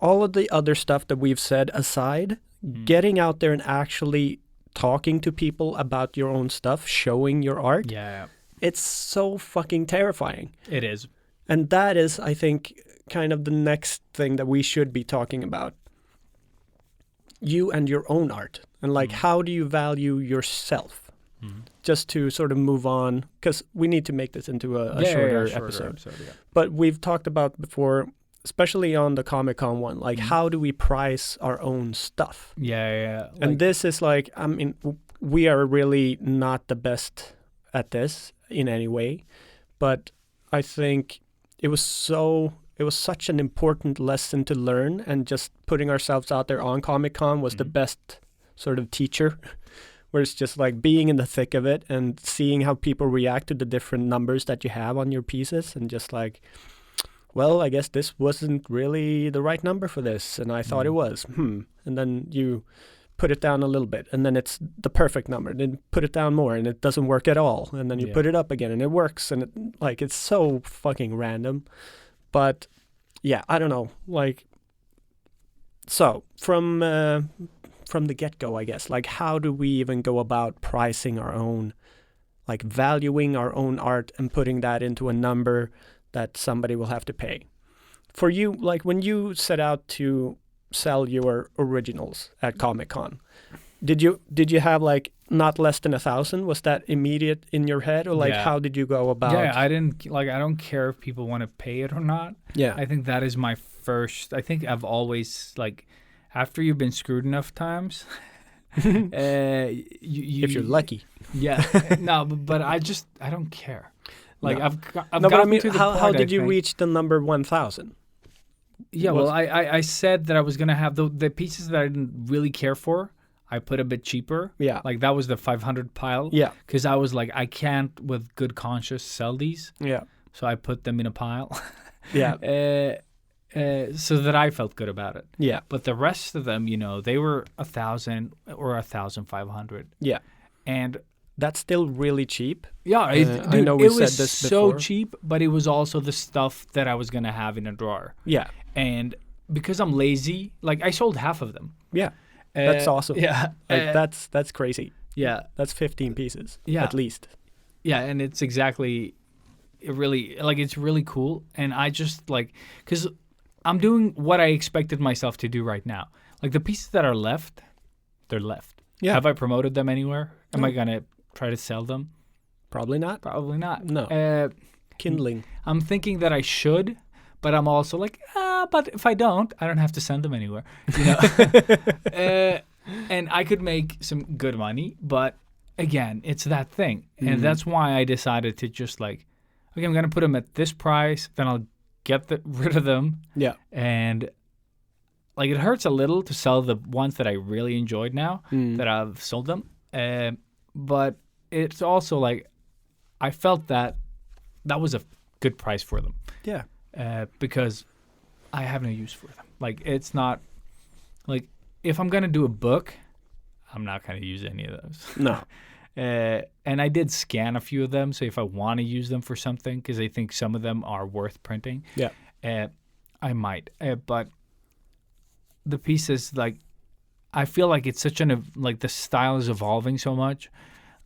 all of the other stuff that we've said aside, getting out there and actually talking to people about your own stuff, showing your art. Yeah. It's so fucking terrifying. It is. And that is, I think, kind of the next thing that we should be talking about. You and your own art. And like, how do you value yourself? Just to sort of move on, because we need to make this into a shorter episode. But we've talked about before, especially on the Comic-Con one, like how do we price our own stuff? Yeah. And this is like, I mean, we are really not the best at this in any way, but I think it was such an important lesson to learn, and just putting ourselves out there on Comic-Con was the best sort of teacher, where it's just like being in the thick of it and seeing how people react to the different numbers that you have on your pieces, and just like, well, I guess this wasn't really the right number for this, and I thought it was. And then you put it down a little bit, and then it's the perfect number. Then put it down more, and it doesn't work at all. And then you put it up again, and it works. And it's so fucking random. But yeah, I don't know. Like, so from the get-go, I guess, like, how do we even go about pricing our own, like, valuing our own art and putting that into a number that somebody will have to pay? For you, like, when you set out to sell your originals at Comic-Con, did you have, like, not less than 1,000? Was that immediate in your head, or, like, how did you go about? Yeah, I don't care if people want to pay it or not. Yeah. I think that is my first. I think I've always, like, after you've been screwed enough times, if you're lucky. Yeah. No, but I don't care. Like, No. I've No, but I gotten mean, to the how point, did I you think. reach the number 1,000? Yeah, well, I said that I was gonna have the pieces that I didn't really care for. I put a bit cheaper. Yeah. Like, that was the 500 pile. Yeah. Because I was like, I can't, with good conscience, sell these. Yeah. So I put them in a pile. Yeah. So that I felt good about it. Yeah. But the rest of them, they were 1,000 or 1,500. Yeah. And That's still really cheap. yeah, I know we it said was this so before. cheap, but it was also the stuff that I was gonna have in a drawer. Yeah. And because I'm lazy, like, I sold half of them. Yeah. That's awesome. Yeah, Like, that's crazy. yeah, That's 15 pieces. Yeah. At least. yeah, and it's exactly, it's really cool. And I just, like, because I'm doing what I expected myself to do right now. Like, the pieces that are left, they're left. Yeah. Have I promoted them anywhere? Am No. I gonna try to sell them? Probably not. Probably not. No. Kindling. I'm thinking that I should, but I'm also like, but if I don't have to send them anywhere. And I could make some good money, but again, it's that thing. And that's why I decided to just, like, okay, I'm going to put them at this price, then I'll get rid of them. Yeah. And, like, it hurts a little to sell the ones that I really enjoyed now that I've sold them. But it's also, like, I felt that was a good price for them. Yeah. Because I have no use for them. Like, it's not, like, if I'm going to do a book, I'm not going to use any of those. No. And I did scan a few of them, so if I want to use them for something, because I think some of them are worth printing, Yeah. I might. But the pieces, like, I feel like it's such like, the style is evolving so much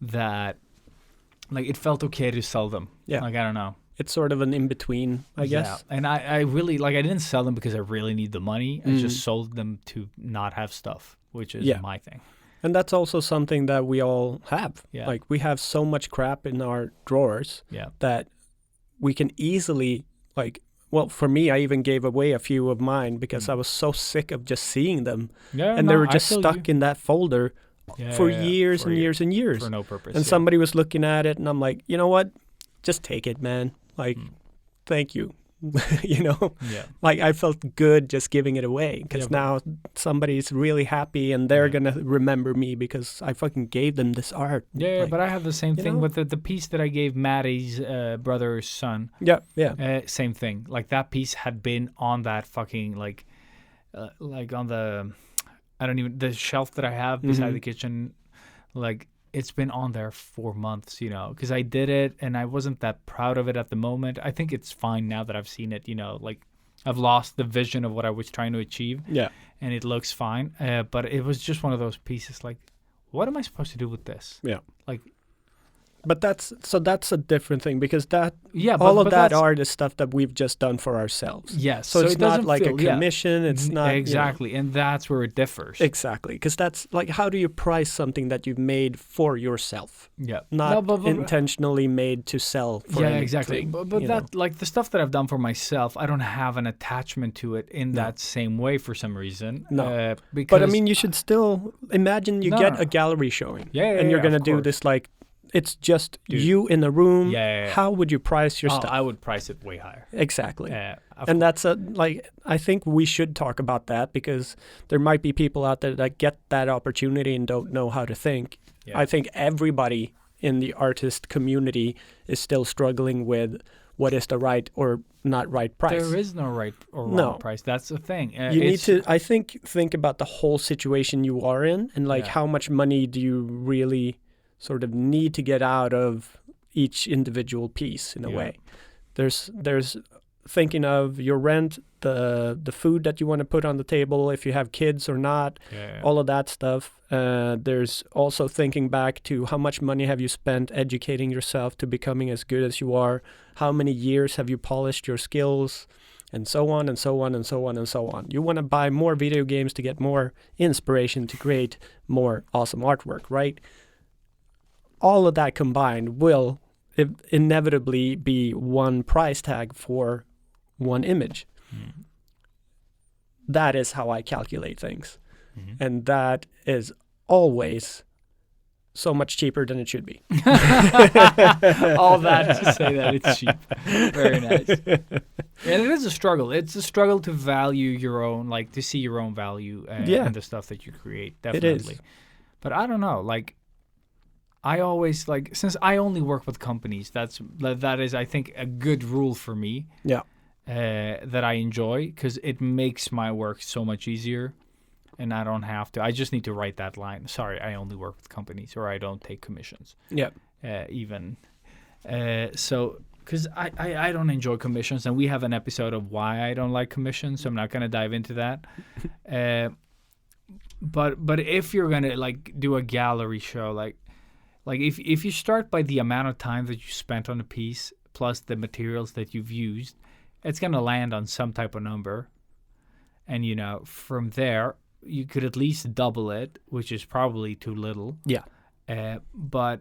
that, like, it felt okay to sell them. Yeah. Like, I don't know. It's sort of an in-between, I guess. Yeah. And I really, like, I didn't sell them because I really need the money. I just sold them to not have stuff, which is my thing. And that's also something that we all have. Yeah. Like, we have so much crap in our drawers Yeah. that we can easily, like, well, for me, I even gave away a few of mine because I was so sick of just seeing them. Yeah. And they were I just feel stuck you. in that folder for years For and years and years. For no purpose. And somebody was looking at it, and I'm like, you know what? Just take it, man. Like, thank you. Yeah. Like, I felt good just giving it away because Yeah, now somebody's really happy and they're going to remember me because I fucking gave them this art. Yeah, Like, but I have the same you thing know? with the piece that I gave Maddie's brother's son. yeah, yeah. Same thing. Like, that piece had been on that fucking, like on the, the shelf that I have beside the kitchen. Like, it's been on there for months, because I did it and I wasn't that proud of it at the moment. I think it's fine now that I've seen it, like, I've lost the vision of what I was trying to achieve. Yeah. And it looks fine. But it was just one of those pieces, like, what am I supposed to do with this? Yeah. Like, But that's a different thing because that yeah, all of but that that's- art is stuff that we've just done for ourselves. Yes. So it's it not doesn't like a feel- yeah. commission. It's not Exactly. And that's where it differs. Exactly, because that's like, how do you price something that you've made for yourself, Yeah. not No, but- intentionally made to sell for Yeah, anything, exactly. But you that, like, the stuff that I've done for myself, I don't have an attachment to it in that same way for some reason. No. Because, But I mean, you should still imagine you No, get no. a gallery showing, Yeah, and you're yeah, gonna of do course. this, like, it's just Dude. you in a room. Yeah. How would you price your stuff? I would price it way higher. Exactly. Of And that's I think we should talk about that because there might be people out there that get that opportunity and don't know how to think. Yeah. I think everybody in the artist community is still struggling with what is the right or not right price. There is no right or wrong No. price. That's the thing. You need to, I think about the whole situation you are in and, like, Yeah. how much money do you really sort of need to get out of each individual piece in a Yeah. way. There's thinking of your rent, the food that you want to put on the table, if you have kids or not, all of that stuff. There's also thinking back to how much money have you spent educating yourself to becoming as good as you are, how many years have you polished your skills, and so on and so on and so on and so on. You want to buy more video games to get more inspiration to create more awesome artwork, right? All of that combined will inevitably be one price tag for one image. That is how I calculate things. And that is always so much cheaper than it should be. All that to say that it's cheap. Very nice. And it is a struggle. It's a struggle to value your own, like to see your own value in the stuff that you create. Definitely. It is. But I don't know, like, I always, like, since I only work with companies, that is, I think, a good rule for me. Yeah. That I enjoy, because it makes my work so much easier, and I don't have to. I just need to write that line. Sorry, I only work with companies, or I don't take commissions. Yeah. So, because I don't enjoy commissions, and we have an episode of why I don't like commissions, so I'm not going to dive into that. But if you're going to, like, do a gallery show, like if you start by the amount of time that you spent on a piece plus the materials that you've used, it's going to land on some type of number. And, you know, from there, you could at least double it, which is probably too little. Yeah. But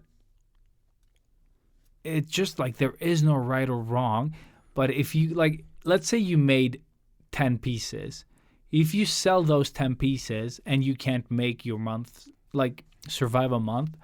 it's just like there is no right or wrong. But if you, like, let's say you made 10 pieces. If you sell those 10 pieces and you can't make your month, like, survive a month,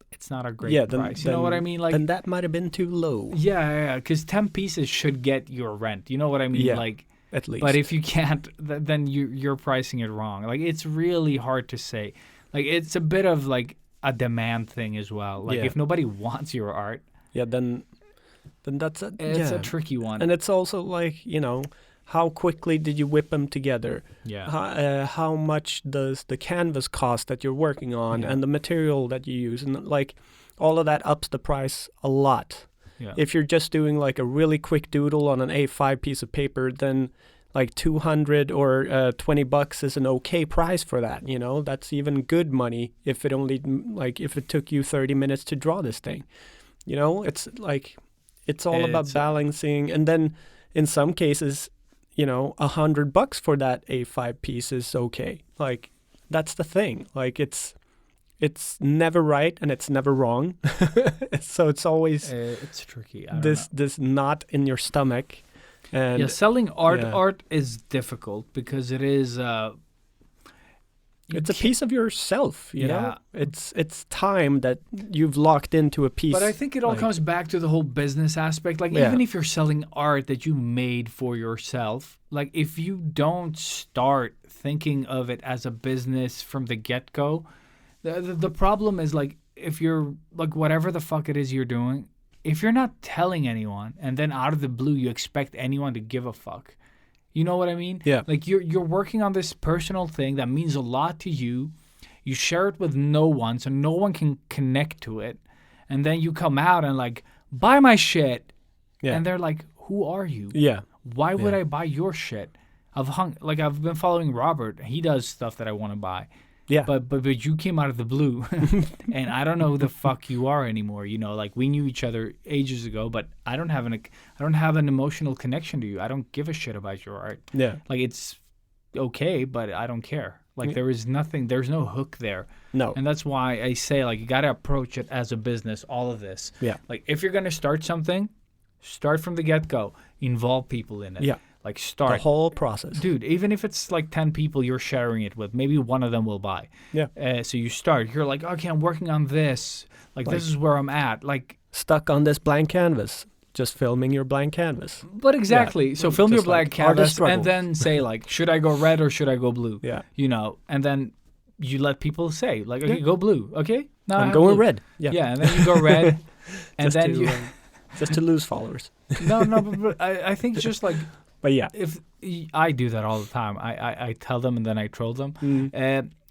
it's not a great price. You know what I mean? Like, then that might have been too low. Yeah, because 10 pieces should get your rent. You know what I mean? Yeah, like, at least. But if you can't, then you're pricing it wrong. Like, it's really hard to say. Like, it's a bit of, like, a demand thing as well. Like, if nobody wants your art, then that's it's a tricky one. And it's also like, you know, how quickly did you whip them together? Yeah. How much does the canvas cost that you're working on, and the material that you use, and like all of that ups the price a lot. Yeah. If you're just doing like a really quick doodle on an A5 piece of paper, then like $200 or $20 is an okay price for that. You know, that's even good money if it only if it took you 30 minutes to draw this thing. You know, it's like it's all about balancing, and then in some cases, you know, $100 for that A5 piece is okay. Like, that's the thing. Like, it's never right and it's never wrong. So it's always it's tricky. This knot in your stomach. And selling art is difficult because it is. It's a piece of yourself, you know? It's time that you've locked into a piece. But I think it all comes back to the whole business aspect. Like, even if you're selling art that you made for yourself, like, if you don't start thinking of it as a business from the get-go, the problem is, like, if you're, like, whatever the fuck it is you're doing, if you're not telling anyone, and then out of the blue you expect anyone to give a fuck, you know what I mean? Yeah. Like, you're working on this personal thing that means a lot to you. You share it with no one, so no one can connect to it. And then you come out and, like, buy my shit. Yeah. And they're like, who are you? Yeah. Why would I buy your shit? I've been following Robert. He does stuff that I want to buy. Yeah. But you came out of the blue, and I don't know who the fuck you are anymore. You know, like, we knew each other ages ago, but I don't have an emotional connection to you. I don't give a shit about your art. Yeah. Like, it's okay, but I don't care. Like, there's no hook there. No. And that's why I say, like, you got to approach it as a business, all of this. Yeah. Like, if you're going to start something, start from the get-go. Involve people in it. Yeah. Like, start. The whole process. Dude, even if it's like 10 people you're sharing it with, maybe one of them will buy. Yeah. So you start. You're like, okay, I'm working on this. Like, this is where I'm at. Like, stuck on this blank canvas. Just filming your blank canvas. But exactly. Yeah. So film your blank canvas and then say, like, should I go red or should I go blue? Yeah. You know, and then you let people say, like, okay, go blue. Okay? No, I'm going blue. Red. Yeah. Yeah, and then you go red. And then you... just to lose followers. No, but I think it's just like... But yeah, if I do that all the time, I tell them and then I troll them.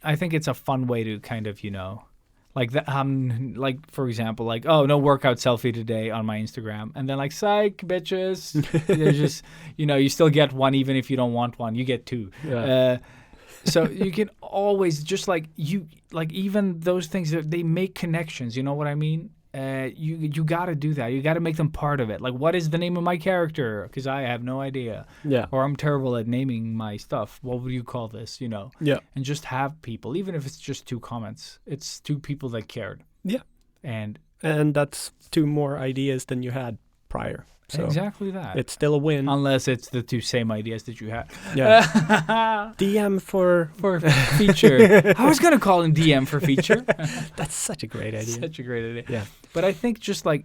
I think it's a fun way to kind of, you know, Like like for example, like, oh, no workout selfie today on my Instagram, and then like, psych, bitches. There's just, you still get one even if you don't want one. You get two. Yeah. So you can always just like even those things, they make connections. You know what I mean? You got to do that. You got to make them part of it. Like, what is the name of my character? Because I have no idea. Yeah. Or I'm terrible at naming my stuff. What would you call this? Yeah. And just have people, even if it's just 2 comments. It's 2 people that cared. Yeah. And that's 2 more ideas than you had prior. So exactly that. it's still a win. Unless it's the 2 same ideas that you had. Yeah. DM for feature. I was gonna call him DM for feature. That's such a great idea. Such a great idea. Yeah. But I think just like,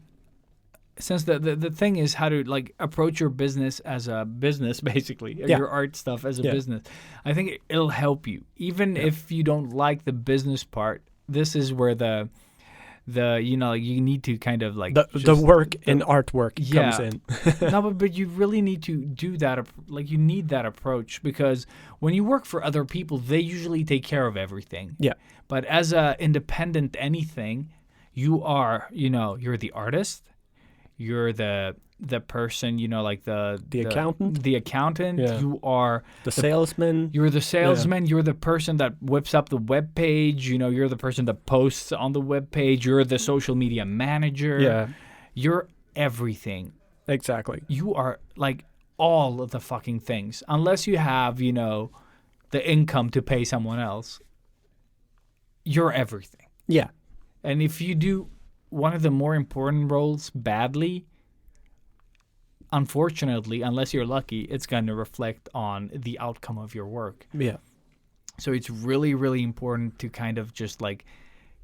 since the thing is how to like approach your business as a business, basically, your art stuff as a business, I think it'll help you. Even if you don't like the business part, this is where the you need to kind of like the work in artwork comes in. No, but you really need to do that. Like, you need that approach, because when you work for other people, they usually take care of everything. Yeah. But as a independent anything, you are, you're the artist, you're the person, like the accountant. The accountant. Yeah. You are the salesman. You're the salesman. You're the person that whips up the web page. You're the person that posts on the web page. You're the social media manager. Yeah. You're everything. Exactly. You are like all of the fucking things. Unless you have, the income to pay someone else, you're everything. Yeah. And if you do one of the more important roles badly, unfortunately, unless you're lucky, it's going to reflect on the outcome of your work. Yeah. So it's really, really important to kind of just like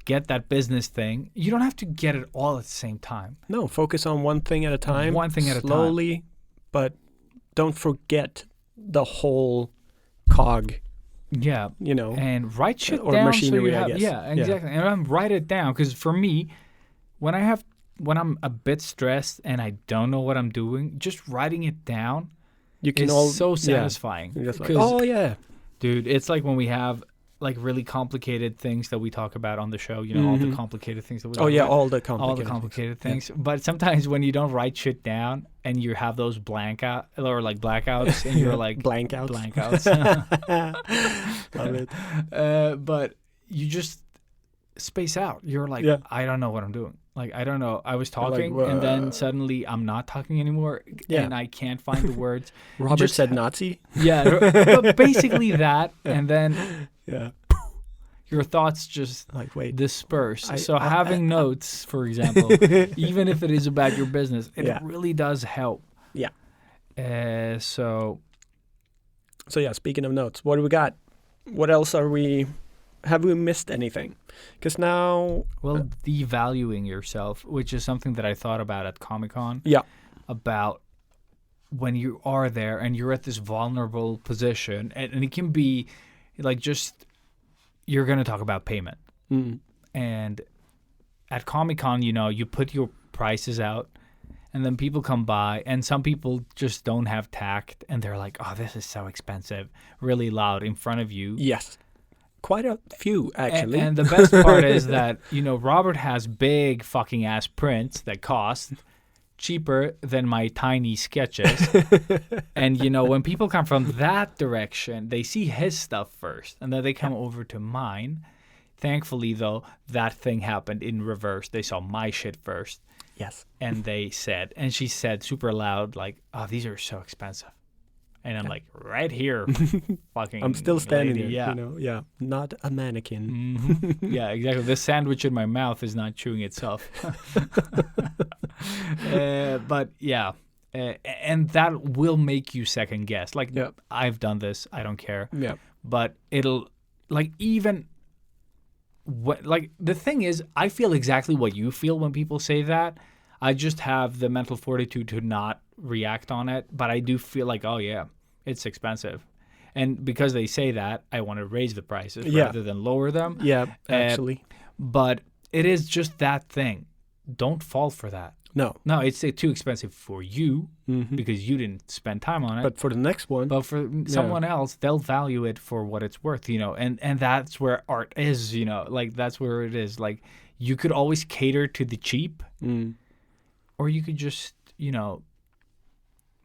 get that business thing. You don't have to get it all at the same time. No, focus on one thing at a time. One thing at a time. Slowly, but don't forget the whole cog. Yeah. And write shit or down. Machinery, so you have, I guess. Yeah, exactly. Yeah. And write it down, because for me, when I'm a bit stressed and I don't know what I'm doing, just writing it down is so satisfying. You're just like, oh yeah, dude, it's like when we have like really complicated things that we talk about on the show, all the complicated things that we talk about. all the complicated things. But sometimes when you don't write shit down and you have those blackouts, and you're like blankouts. Love it. But you just space out. You're like, I don't know what I'm doing. Like, I don't know. I was talking, like, and then suddenly I'm not talking anymore, and I can't find the words. Robert said Nazi. Yeah, but basically that, and then your thoughts just like disperse. So having notes, for example, even if it is about your business, it really does help. Yeah. So yeah, speaking of notes, what do we got? What else have we missed anything? Because now... Well, devaluing yourself, which is something that I thought about at Comic-Con. Yeah. About when you are there and you're at this vulnerable position, and it can be like just, you're going to talk about payment. Mm. And at Comic-Con, you put your prices out, and then people come by, and some people just don't have tact, and they're like, oh, this is so expensive, really loud in front of you. Yes. Quite a few, actually. And the best part is that, Robert has big fucking ass prints that cost cheaper than my tiny sketches. And, when people come from that direction, they see his stuff first, and then they come over to mine. Thankfully, though, that thing happened in reverse. They saw my shit first. Yes. And she said super loud, like, oh, these are so expensive. And I'm like, right here, fucking I'm still standing lady, there, not a mannequin. Mm-hmm. Yeah, exactly. This sandwich in my mouth is not chewing itself. But yeah, and that will make you second guess. Like, I've done this, I don't care. Yeah. But it'll, like, even, like, the thing is, I feel exactly what you feel when people say that. I just have the mental fortitude to not react on it, but I do feel like, oh yeah, it's expensive. And because they say that, I want to raise the prices rather than lower them. Yeah, actually. But it is just that thing. don't fall for that. No. No, it's too expensive for you because you didn't spend time on it. But for the next one. But for someone else, they'll value it for what it's worth, and that's where art is, like that's where it is. Like you could always cater to the cheap or you could just,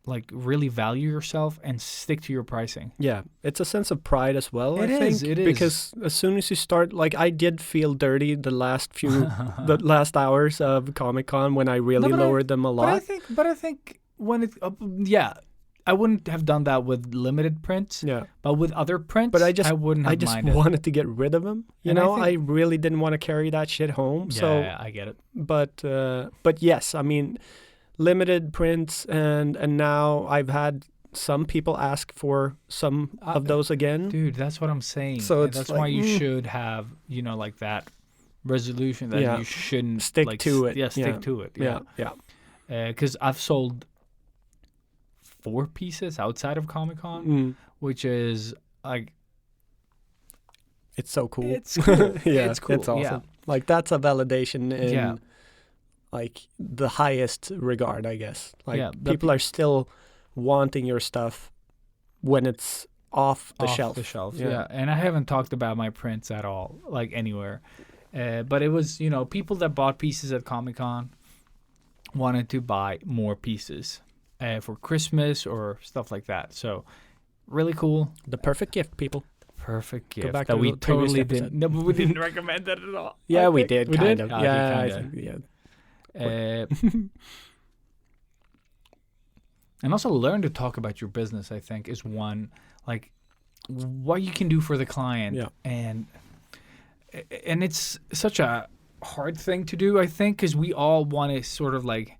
like really value yourself and stick to your pricing. Yeah, it's a sense of pride as well. It I is, think, it is. because as soon as you start, like I did feel dirty the last hours of Comic-Con when I really lowered them a lot. But I think when it, I wouldn't have done that with limited prints. Yeah, but with other prints, but I wouldn't have minded. wanted to get rid of them. I really didn't want to carry that shit home. Yeah, I get it. But yes, I mean, limited prints and now I've had some people ask for some of those again. Dude, that's what I'm saying. So that's why you should have, like that resolution that you shouldn't stick to it. Yeah, stick to it. Yeah. Because I've sold 4 pieces outside of Comic-Con, which is like, it's so cool. It's cool. It's cool. It's awesome. Yeah. Like that's a validation in like the highest regard, I guess. Like people are still wanting your stuff when it's off the shelf. Yeah. And I haven't talked about my prints at all, like anywhere. But it was, people that bought pieces at Comic-Con wanted to buy more pieces for Christmas or stuff like that. So really cool. The perfect gift, people. Perfect gift back that to we the previous totally episode. didn't. No, but we didn't recommend that at all. Yeah, we did. We kind did? of. Yeah, I kinda. think, yeah. And also learn to talk about your business, I think, is one, like what you can do for the client. Yeah. And it's such a hard thing to do, I think, because we all want to sort of like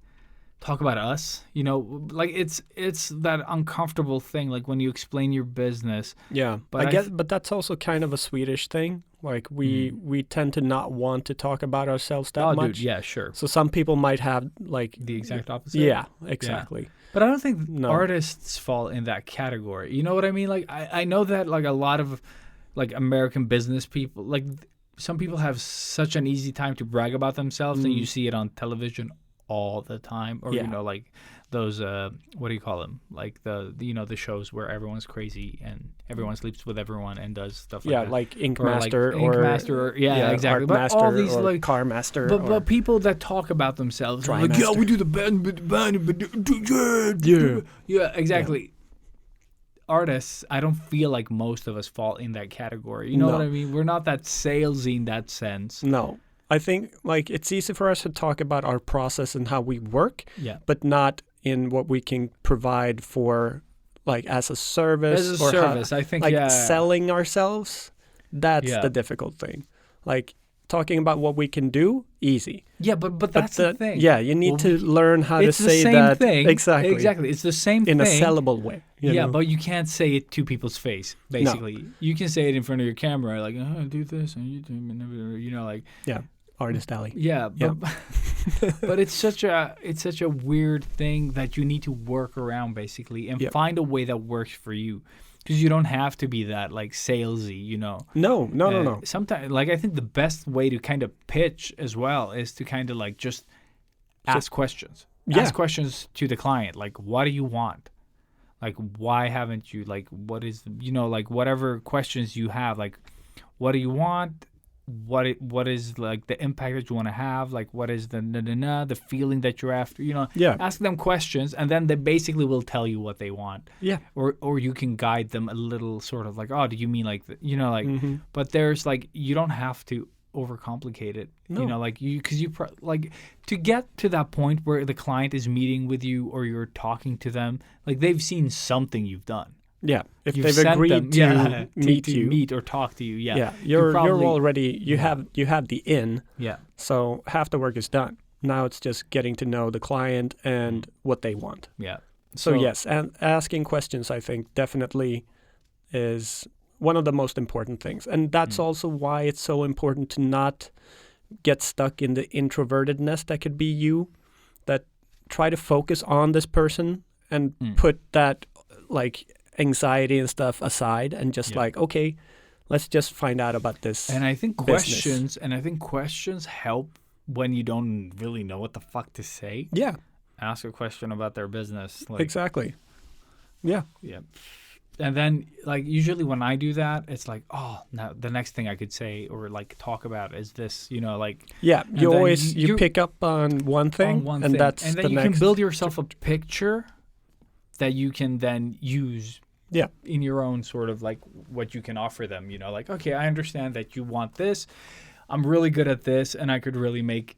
talk about us, like it's that uncomfortable thing, like when you explain your business. Yeah, but but that's also kind of a Swedish thing. Like we tend to not want to talk about ourselves that much. Dude, yeah, sure. So some people might have like the exact opposite. Yeah, exactly. Yeah. But I don't think artists fall in that category. You know what I mean? Like I know that like a lot of like American business people, like some people have such an easy time to brag about themselves, and you see it on television all the time, or like those what do you call them, like the shows where everyone's crazy and everyone sleeps with everyone and does stuff like that. Like Ink Master or exactly, Art but Master all these or like Car Master, but people that talk about themselves like, Master. we do the band, exactly. Artists, I don't feel like most of us fall in that category. You know what I mean? We're not that salesy in that sense. No. I think like it's easy for us to talk about our process and how we work, but not in what we can provide for like as a service. I think like selling ourselves. That's the difficult thing. Like talking about what we can do, easy. Yeah, but that's the thing. Yeah, you need to learn how to say that. Thing. Exactly. It's the same in thing. In a sellable way. You know? But you can't say it to people's face, basically. No. You can say it in front of your camera, like, do this, and you do, like... Yeah, Artist Alley. Yeah, but, but it's such a weird thing that you need to work around, basically, and find a way that works for you. Because you don't have to be that, like, salesy, No. Sometimes, like, I think the best way to kind of pitch as well is to kind of, like, just ask questions. Yeah. Ask questions to the client. Like, what do you want? Like, why haven't you, like, what is, like, whatever questions you have, like, what do you want? What is, like, the impact that you want to have? Like, what is the feeling that you're after? Ask them questions, and then they basically will tell you what they want. Yeah. Or you can guide them a little, sort of like, oh, do you mean like, but there's, like, you don't have to overcomplicate it. No. Because to get to that point where the client is meeting with you or you're talking to them, like, they've seen something you've done. Yeah, if they've agreed to meet or talk to you, you're already you have the in. Yeah. So half the work is done. Now it's just getting to know the client and what they want. Yeah. So yes, and asking questions, I think, definitely is one of the most important things, and that's also why it's so important to not get stuck in the introvertedness that could be you. That try to focus on this person and put that like anxiety and stuff aside and just like, okay, let's just find out about this. And I think questions questions help when you don't really know what the fuck to say, Yeah, ask a question about their business. Like, exactly. Yeah. Yeah. And then, like, usually when I do that, it's like, oh, now the next thing I could say or, like, talk about is this, you know, like. Yeah, And you then always you pick up on one thing, on one and thing. that's and then the you next. can build yourself a picture that you can then use Yeah, in your own sort of, like, what you can offer them, you know, like, okay, I understand that you want this. I'm really good at this, and I could really make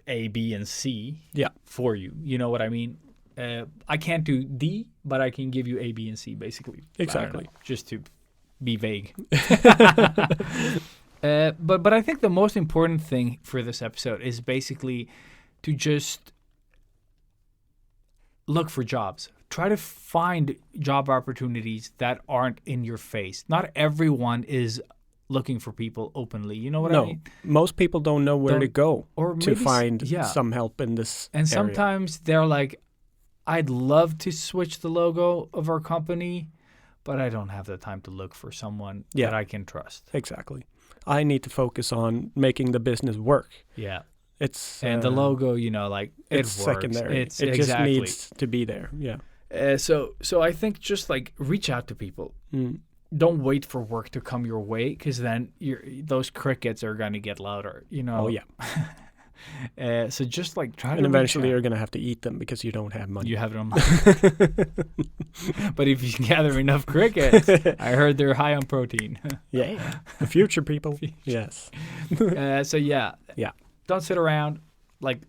A, B, and C yeah, for you. You know what I mean? I can't do D, but I can give you A, B, and C, basically. I don't Exactly. know, just to be vague. But I think the most important thing for this episode is basically to just look for jobs. Try to find job opportunities that aren't in your face. Not everyone is looking for people openly. You know what I no, mean? most people don't know where to Don't- go or to maybe find yeah. some help in this And area. sometimes they're like, I'd love to switch the logo of our company, but I don't have the time to look for someone Yeah. that I can trust. Exactly. I need to focus on making the business work. Yeah. It's And the logo, you know, like, it it's works. secondary. It's it exactly. just needs to be there. Yeah. So I think just, like, reach out to people. Mm. Don't wait for work to come your way, because then those crickets are going to get louder, you know? Oh, yeah. So just, like, try to And reach eventually out. you're going to have to eat them because you don't have money. You have it on. But if you gather enough crickets, I heard they're high on protein. Yeah. The future people. Yes. So yeah. Yeah. Don't sit around. Like,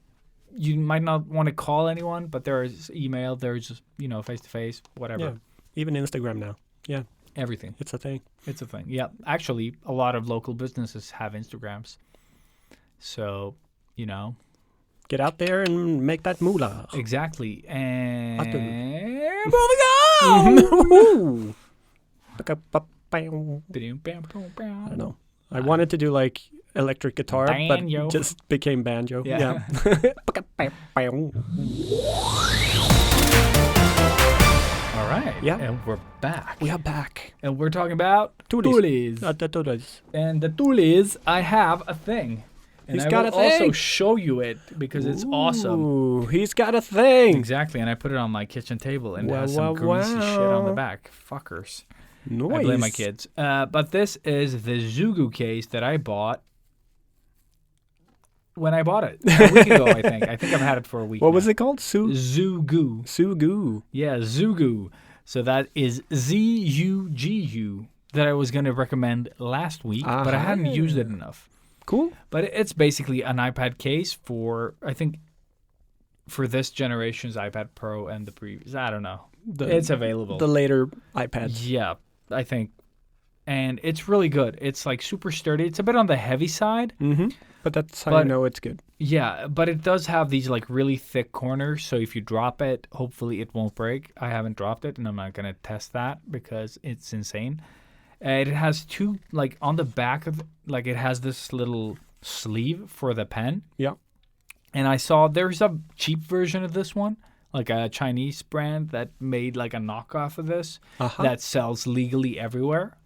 you might not want to call anyone, but there's email, there's, you know, face to face, whatever. Yeah. Even Instagram now. Yeah. Everything. It's a thing. It's a thing. Yeah. Actually, a lot of local businesses have Instagrams. So, you know. Get out there and make that moolah. Exactly. And Atu. moving on. Ooh. I I don't know. I wanted to do like electric guitar, Banjo. but just became banjo. Yeah. All right. Yeah. And we're back. We are back. And we're talking about Toolies. toolies. And the toolies, I have a thing. And He's I got will a thing. also show you it because it's awesome. Ooh, he's got a thing. Exactly. And I put it on my kitchen table and it Wow, has some wow, greasy shit on the wow. back. Fuckers. Nice. I blame my kids. But this is the Zugu case that I bought when I bought it a week ago, I think. I think I've had it for a week What now. was it called? Zugu. Sugu. Yeah, Zugu. So that is Z-U-G-U that I was going to recommend last week, but I hadn't used it enough. Cool. But it's basically an iPad case for, I think, for this generation's iPad Pro and the previous. I don't know. It's available. The later iPads. Yeah, I think. And it's really good. It's like super sturdy. It's a bit on the heavy side. Mm-hmm. But that's how But- you know it's good. Yeah, but it does have these like really thick corners. So if you drop it, hopefully it won't break. I haven't dropped it and I'm not going to test that because it's insane. It has two, like on the back of, like it has this little sleeve for the pen. Yeah. And I saw there's a cheap version of this one, like a Chinese brand that made like a knockoff of this Uh-huh. that sells legally everywhere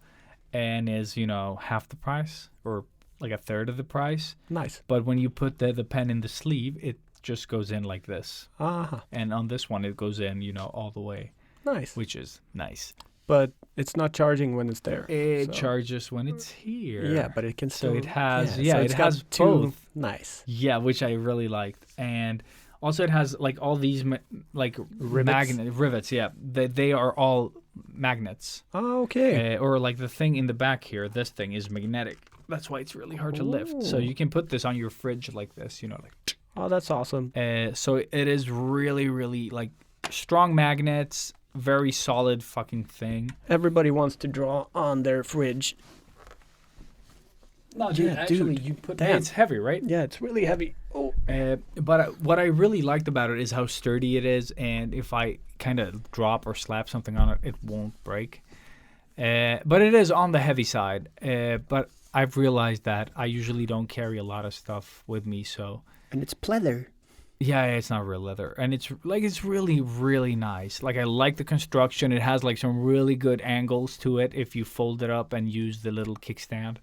and is, you know, half the price or like a third of the price. Nice. But when you put the pen in the sleeve, it just goes in like this. Uh-huh. And on this one, it goes in, you know, all the way, Nice. which is nice. But it's not charging when it's there. It so- charges when it's here. Yeah, but it can So still. it has- so yeah, it's it got has two. both. Nice. Yeah, which I really liked. And also it has like all these like Rivets? rivets. Yeah, they are all magnets. Oh, okay. Or like the thing in the back here, this thing is magnetic. That's why it's really hard to lift. So Ooh. you can put this on your fridge like this, you know, like. Oh, that's awesome. So it is really, really like strong magnets, very solid fucking thing. Everybody wants to draw on their fridge. No, dude, actually, you put damn. it's heavy, right? Yeah, it's really heavy. Oh. But what I really liked about it is how sturdy it is, and if I kind of drop or slap something on it, it won't break. But it is on the heavy side. But I've realized that I usually don't carry a lot of stuff with me, so And it's pleather. yeah, it's not real leather, and it's really, really nice. Like I like the construction. It has like some really good angles to it if you fold it up and use the little kickstand.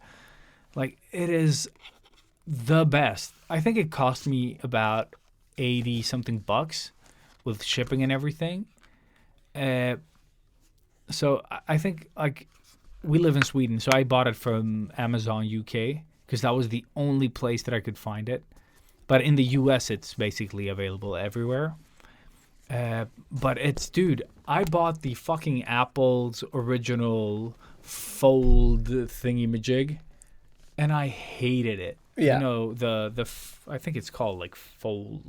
Like it is the best. I think it cost me about 80 something bucks with shipping and everything. So I think like we live in Sweden, so I bought it from Amazon UK because that was the only place that I could find it. But in the US, it's basically available everywhere. But it's, dude, I bought the fucking Apple's original fold thingy-majig, and I hated it. Yeah. You know, I think it's called like fold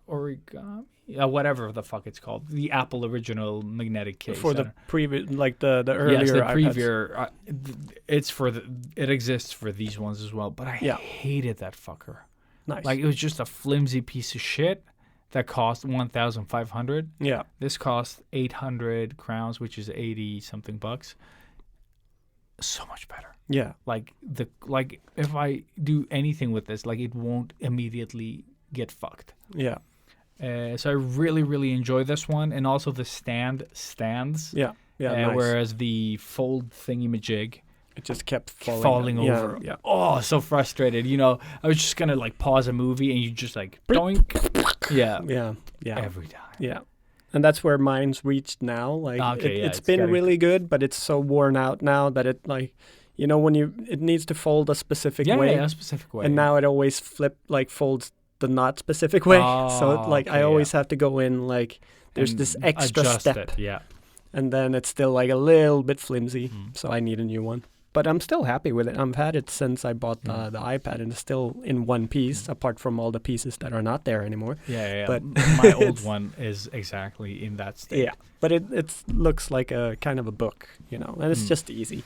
origami, whatever the fuck it's called. The Apple original magnetic case. For the previous, like the earlier yes, the iPads. previous. It exists for these ones as well, but I hated that fucker. Nice. Like, it was just a flimsy piece of shit that cost 1,500. Yeah. This cost 800 crowns, which is 80 something bucks. So much better. Yeah. Like if I do anything with this, like, it won't immediately get fucked. Yeah. So I really, really enjoy this one, and also the stands. Yeah. Yeah. Nice. Whereas the fold thingy-majig, it just kept falling over. Yeah. Oh, so frustrated. You know, I was just gonna like pause a movie, and you just like doink. Yeah. Yeah. Yeah. Every time. Yeah. And that's where mine's reached now. Like, it's been really good, but it's so worn out now that it, like, you know, when it needs to fold a specific way. Yeah, a specific way. And now it always folds the not specific way. So I always have to go in, like, there's this extra step. Yeah. And then it's still like a little bit flimsy. So I need a new one. But I'm still happy with it. I've had it since I bought the iPad, and it's still in one piece, apart from all the pieces that are not there anymore. Yeah. But my old one is exactly in that state. Yeah, but it looks like a kind of a book, you know, and it's just easy.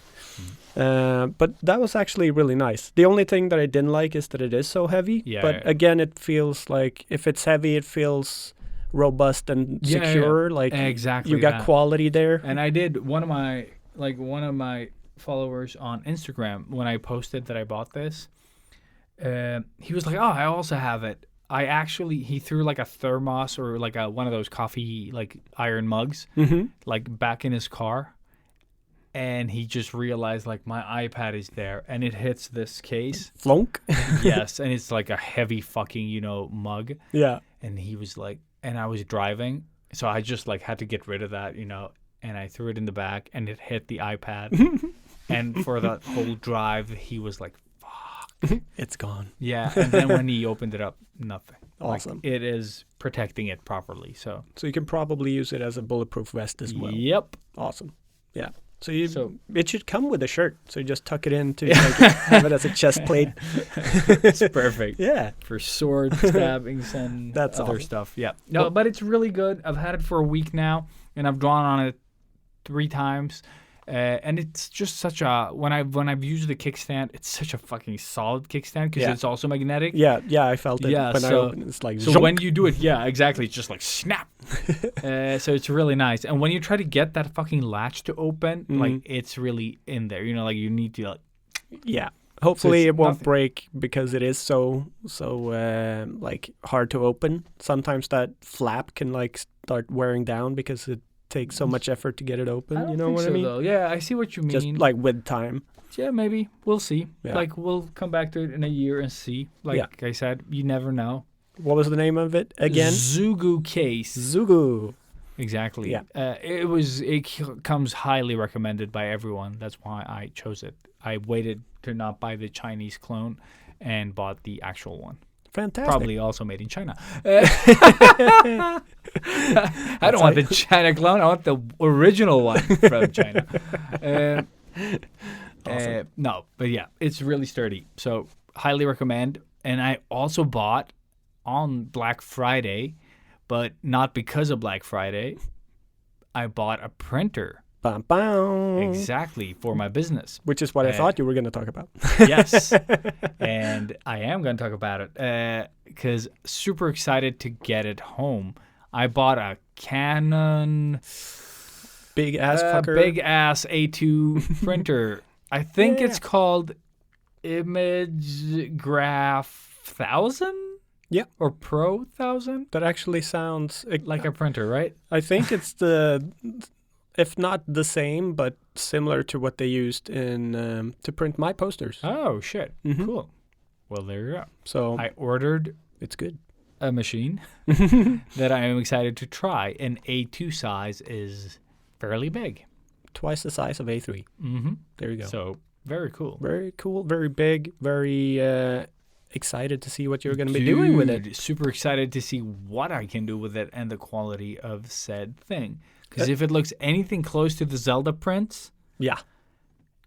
But that was actually really nice. The only thing that I didn't like is that it is so heavy. Yeah. But again, it feels like if it's heavy, it feels robust and secure. Yeah. Like, exactly, you got quality there. And I did one of my followers on Instagram, when I posted that I bought this, he was like, oh, I also have it. He threw like a thermos or like one of those coffee like iron mugs like back in his car, and he just realized like my iPad is there, and it hits this case. Flunk. Yes, and it's like a heavy fucking, you know, mug. Yeah. And he was like, and I was driving, so I just like had to get rid of that, you know, and I threw it in the back, and it hit the iPad. And for the whole drive, he was like, fuck. It's gone. Yeah, and then when he opened it up, nothing. Awesome. Like, it is protecting it properly, so. So you can probably use it as a bulletproof vest as well. Yep. Awesome. Yeah. So it should come with a shirt. So you just tuck it in to have it as a chest plate. It's perfect. Yeah. For sword stabbings and That's other awesome. stuff. Yeah. No, but it's really good. I've had it for a week now, and I've drawn on it 3 times. And it's just such a, when I've used the kickstand, it's such a fucking solid kickstand because it's also magnetic. Yeah, I felt it when I opened it. It's like, so when you do it, yeah, exactly. It's just like snap. So it's really nice. And when you try to get that fucking latch to open, like, it's really in there. You know, like, you need to, like. Yeah. Hopefully So it won't break because it is so like hard to open. Sometimes that flap can like start wearing down because it takes so much effort to get it open. You know what I mean? Though. Yeah, I see what you mean. Just like with time. Yeah, maybe. We'll see. Yeah. Like, we'll come back to it in a year and see. Like I said, you never know. What was the name of it again? Zugu case. Zugu. Exactly. Yeah. It comes highly recommended by everyone. That's why I chose it. I waited to not buy the Chinese clone and bought the actual one. Fantastic. Probably also made in China. I don't want the China clone. I want the original one from China. Awesome. No, but yeah, it's really sturdy. So highly recommend. And I also bought on Black Friday, but not because of Black Friday. I bought a printer. Bam, bam. Exactly, for my business. Which is what I thought you were going to talk about. Yes. And I am going to talk about it because super excited to get it home. I bought a Canon big ass A2 printer. I think it's called Image Graph 1000? Yeah. Or Pro 1000? That actually sounds Like a printer, right? I think it's if not the same, but similar to what they used in to print my posters. Oh, shit. Mhm. Cool. Well, there you go. So I ordered it's good. a machine that I am excited to try. An A2 size is fairly big. Twice the size of A3. Mm-hmm. There you go. So, very cool. Very cool, very big, very excited to see what you're going to be doing with it. Super excited to see what I can do with it and the quality of said thing. Because if it looks anything close to the Zelda prints, Yeah,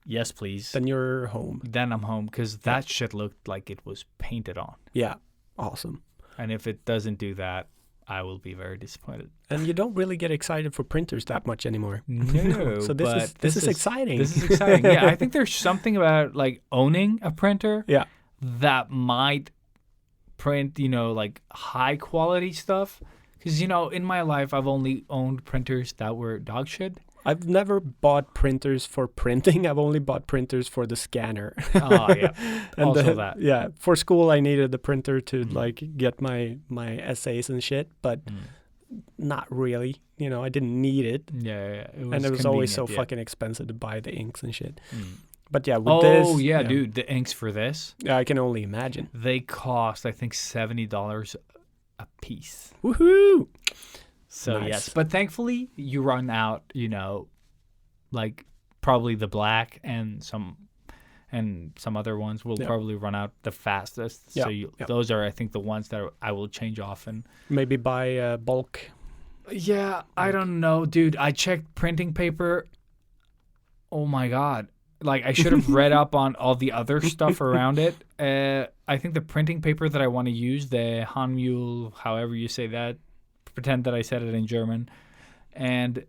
yes, please. then you're home. Then I'm home because that shit looked like it was painted on. Yeah, awesome. And if it doesn't do that, I will be very disappointed. And you don't really get excited for printers that much anymore. No, So but this is exciting. This is exciting. Yeah, I think there's something about like owning a printer Yeah. that might print, like high quality stuff. Because, in my life, I've only owned printers that were dog shit. I've never bought printers for printing. I've only bought printers for the scanner. Oh, yeah. And Also that. Yeah, for school I needed the printer to like get my essays and shit, but not really. I didn't need it, Yeah. and it was always so convenient, yeah. fucking expensive to buy the inks and shit. Mm. But yeah, with this, Oh, yeah, dude. The inks for this, yeah, I can only imagine. they cost, I think, $70 a piece. Woohoo! So, Nice. yes. But thankfully, you run out, like probably the black and some other ones will Yeah. probably run out the fastest. Yeah, So yeah. those are, I think, the ones that I will change often. Maybe buy bulk. Yeah, I don't know, dude. I checked printing paper. Oh my God. Like, I should have read up on all the other stuff around it. I think the printing paper that I want to use, the Hanmühl, however you say that, pretend that I said it in German, and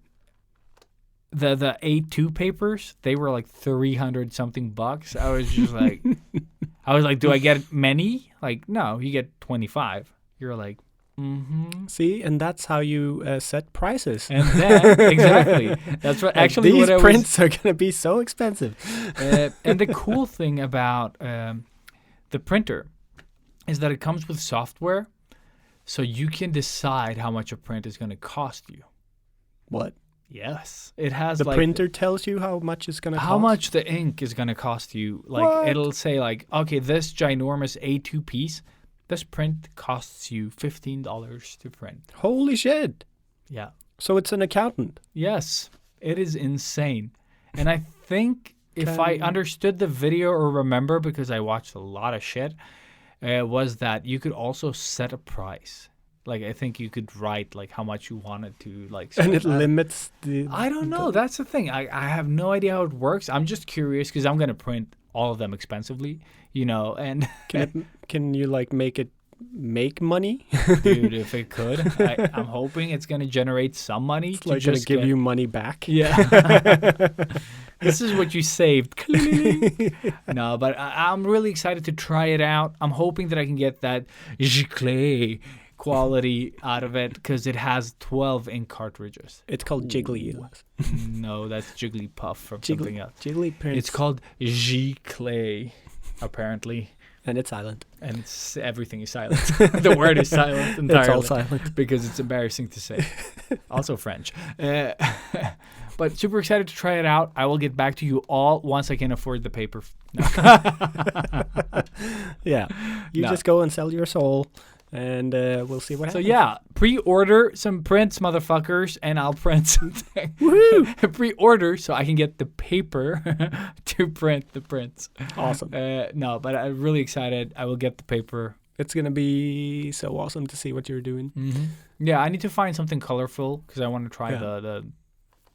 the A2 papers, they were like 300 something bucks. I was just like, do I get many? Like, no, you get 25. You're like, mm-hmm. See, and that's how you set prices. And then, exactly. That's what actually these what I was. prints are gonna be so expensive. And the cool thing about the printer is that it comes with software, so you can decide how much a print is going to cost you. What? Yes, it has The like printer tells you how much it's gonna cost? how much the ink is going to cost you. Like What? it'll say like, okay, this ginormous A2 piece, this print costs you $15 to print. Holy shit. Yeah. So it's an accountant. Yes, it is insane. And I think if I understood the video or remember, because I watched a lot of shit, was that you could also set a price. Like, I think you could write like how much you wanted to like. And it sell that. limits the... I don't know. That's the thing. I have no idea how it works. I'm just curious because I'm gonna print all of them expensively, and Can you like make it make money? dude, if it could, I'm hoping it's gonna generate some money. It's like gonna give you money back. Yeah. This is what you saved. No, but I'm really excited to try it out. I'm hoping that I can get that giclée quality out of it because it has 12 ink cartridges. It's called Jiggly. No, that's Jigglypuff from something else. Jiggly prints. It's called giclée, apparently. And it's silent. And everything is silent. The word is silent entirely. It's all silent. Because it's embarrassing to say. Also French. But super excited to try it out. I will get back to you all once I can afford the paper. No. Yeah. You No. just go and sell your soul, and we'll see what So happens. yeah, pre-order some prints, motherfuckers, and I'll print something. Woohoo! Pre-order so I can get the paper to print the prints. Awesome. No, but I'm really excited. I will get the paper. It's going to be so awesome to see what you're doing. Mm-hmm. Yeah, I need to find something colorful because I want to try Yeah.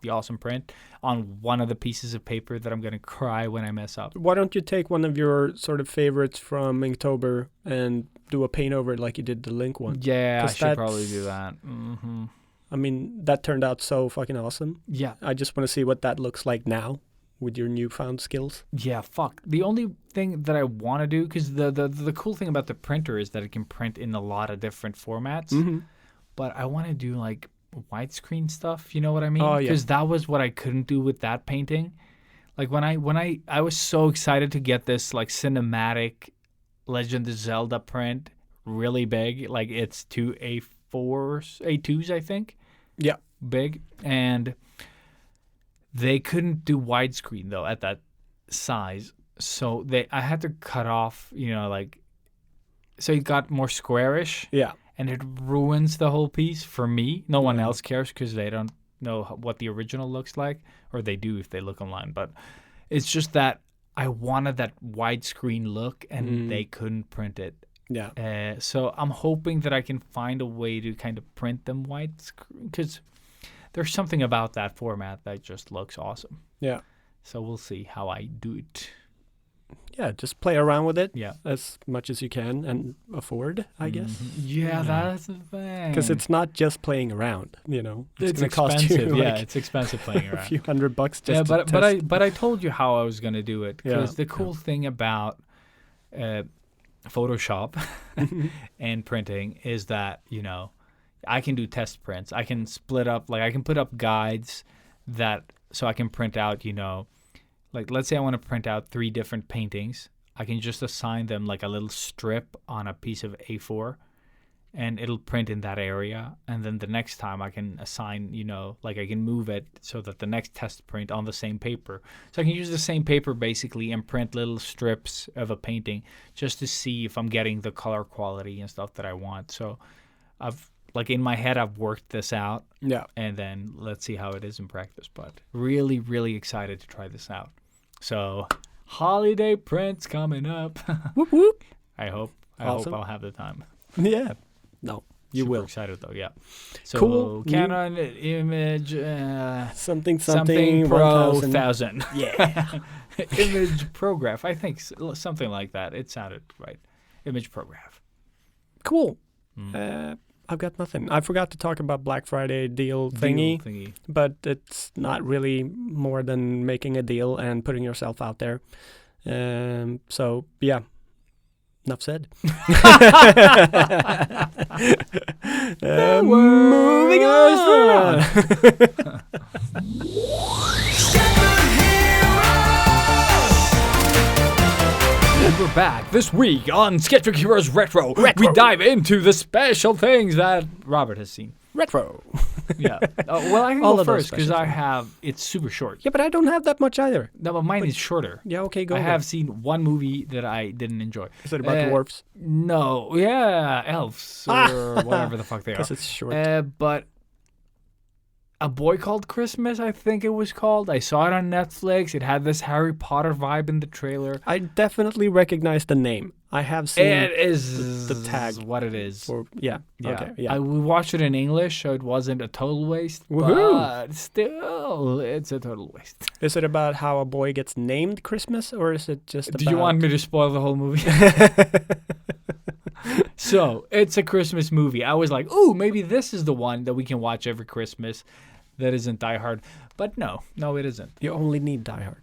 the awesome print on one of the pieces of paper that I'm going to cry when I mess up. Why don't you take one of your sort of favorites from Inktober and do a paint over it like you did the Link one? Yeah, I 'Cause should probably that's- do that. Mm-hmm. I mean, that turned out so fucking awesome. Yeah. I just want to see what that looks like now with your newfound skills. Yeah, fuck. The only thing that I want to do, because the cool thing about the printer is that it can print in a lot of different formats, Mm-hmm. but I want to do like widescreen stuff. You know what I mean? Oh, yeah. Because that was what I couldn't do with that painting. Like when I was so excited to get this like cinematic Legend of Zelda print really big. Like it's 2 A4s, A2s, I think. Yeah. Big. And They couldn't do widescreen though at that size, so I had to cut off, so it got more squarish. Yeah. And it ruins the whole piece for me. No one else cares because they don't know what the original looks like, or they do if they look online. But it's just that I wanted that widescreen look, and they couldn't print it. Yeah. So I'm hoping that I can find a way to kind of print them widescreen, because there's something about that format that just looks awesome. Yeah. So we'll see how I do it. Yeah, just play around with it Yeah. as much as you can and afford, I guess. Yeah, that's the thing. Because it's not just playing around, you know. It's gonna cost expensive. you Yeah, like it's expensive playing a around. few $100 just Yeah, to test. but I told you how I was gonna do it, because Yeah. the cool thing about Photoshop and printing is that I can do test prints. I can split up, I can put up guides so I can print out, let's say I want to print out 3 different paintings. I can just assign them a little strip on a piece of A4, and it'll print in that area. And then the next time I can assign, I can move it so that the next test print on the same paper. So I can use the same paper basically and print little strips of a painting just to see if I'm getting the color quality and stuff that I want. So I've in my head, I've worked this out. Yeah. And then let's see how it is in practice. But really, really excited to try this out. So holiday prints coming up. Whoop, whoop. I hope Awesome. I'll have the time. Yeah. No, you Super will. excited though, yeah. So Cool. Canon image Something Pro 1000. 1000. Yeah. Image Prograph. I think something like that. It sounded right. Image Prograph. Cool. I've got nothing. I forgot to talk about Black Friday deal thingy, but it's not really more than making a deal and putting yourself out there. So, yeah. Enough said. Moving on. And we're back this week on Sketch Book Heroes Retro. We dive into the special things that Robert has seen. Retro. Yeah. Well, I can All go of those first because special it's super short. Yeah, but I don't have that much either. No, but mine is shorter. Yeah, okay, go I ahead. have seen one movie that I didn't enjoy. Is it about dwarfs? No. Yeah, elves or whatever the fuck they are. Because it's short. But A Boy Called Christmas, I think it was called. I saw it on Netflix. It had this Harry Potter vibe in the trailer. I definitely recognize the name. I have seen It is the tag. what it is. Yeah. Okay. Yeah. We watched it in English, so it wasn't a total waste. Woohoo. But still, it's a total waste. Is it about how a boy gets named Christmas, or is it just Do you want me to spoil the whole movie? So, it's a Christmas movie. I was like, ooh, maybe this is the one that we can watch every Christmas that isn't Die Hard. But no, it isn't. You only need Die Hard.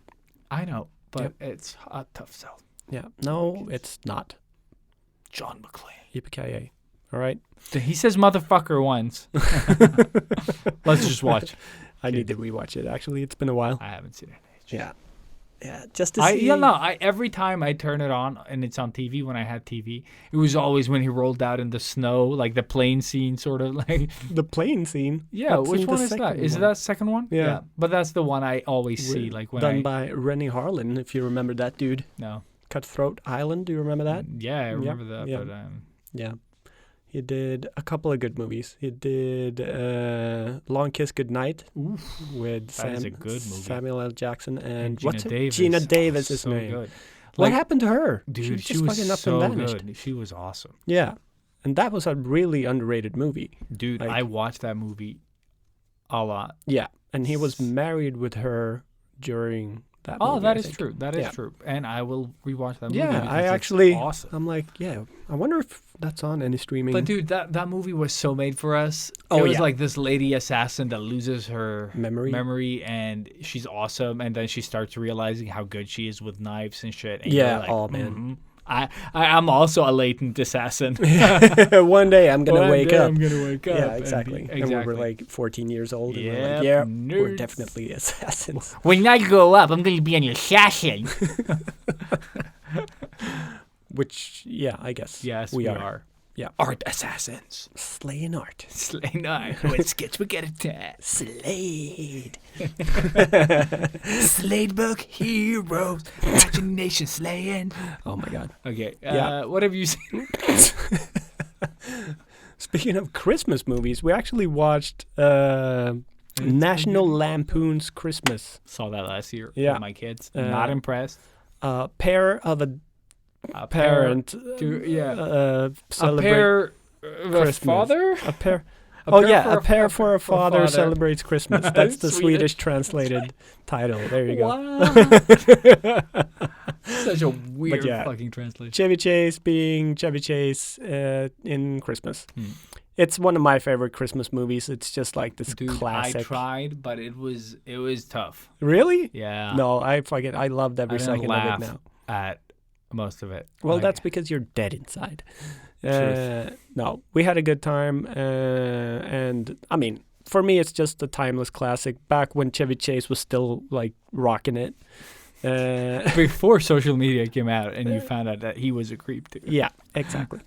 I know, but it's a tough sell. Yeah. No, it's not. John McClane. Yippee-ki-yay. All right. He says motherfucker once. Let's just watch. I need to rewatch it. Actually, it's been a while. I haven't seen it in ages. Yeah. Yeah, just to see. Every time I turn it on and it's on TV, when I had TV, it was always when he rolled out in the snow, like the plane scene, sort of like. The plane scene. Yeah, What's which in one the is that? second Is it one? that second one? Yeah. But that's the one I always see, like when done by Rennie Harlan, if you remember that dude. No. Cutthroat Island, do you remember that? Yeah, I remember that. Yeah. But Yeah. He did a couple of good movies. He did Long Kiss Goodnight with that is a good movie. Samuel L. Jackson and Gina Davis. Gina Davis is so name. good. What happened to her? Dude, she she was fucking up so and vanished. good. She was awesome. Yeah. And that was a really underrated movie. Dude, Like- I watched that movie a lot. Yeah. And he was married with her during that Oh, movie, that I is think. true. That is Yeah. true. And I will rewatch that movie. Yeah, because I it's actually, awesome. I'm like, yeah, I wonder if that's on any streaming. But dude, that movie was so made for us. Oh, it was yeah. like this lady assassin that loses her Memory? and she's awesome, and then she starts realizing how good she is with knives and shit. And Yeah, you're like, oh, man. mhm. I'm also a latent assassin. One day I'm gonna One wake day up. I'm gonna wake up. Yeah, and exactly. be- And we were like 14 years old. And we're like, Yep, we're nerds. definitely assassins. When I grow up, I'm gonna be an assassin. Which, yeah, I guess. Yes, we we are. are. Yeah. Art assassins. Slaying art. Slaying art. When sketchbook get attacked. Slade. Slade book heroes. Imagination slaying. Oh my god. Okay. Yeah. What have you seen? Speaking of Christmas movies, we actually watched National Lampoon's Christmas. Saw that last year Yeah. with my kids. Not impressed. Pair of a parent A celebrate pair of a Christmas. father? A pair. A A pair for a father father. celebrates Christmas. That's the Swedish. Swedish translated title. There you go. Wow. Such a weird yeah. fucking translation. Chevy Chase being Chevy Chase in Christmas. Hmm. It's one of my favorite Christmas movies. It's just like this Dude, classic. I tried, but it was tough. Really? Yeah. No, I loved every I didn't second laugh of it now. at most of it. Well, Like, that's because you're dead inside. Truth. No, we had a good time. And I mean, for me, it's just a timeless classic. Back when Chevy Chase was still like rocking it. before social media came out and you found out that he was a creep too. Yeah, exactly.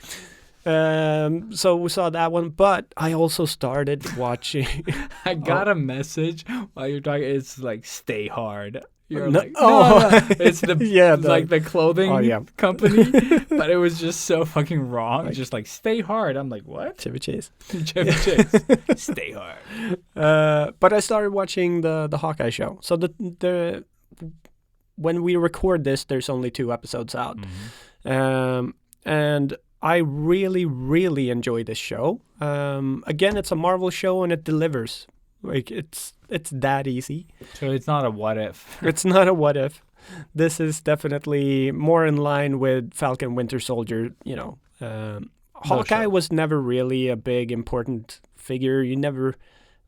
So we saw that one, but I also started watching. I got a message while you're talking. It's like, stay hard. You're No- like, oh. no. It's the Yeah, like the clothing Oh, yeah. company, but it was just so fucking wrong. Like- Just like, stay hard. I'm like, what? Chevy Chase. Chevy Chase, stay hard. But I started watching the Hawkeye Show. So the when we record this, there's only 2 episodes out, and I really, really enjoy this show. Again, it's a Marvel show and it delivers. Like it's that easy. So it's not a what if. It's not a what if. This is definitely more in line with Falcon Winter Soldier. You know, Hawkeye show. was never really a big important figure.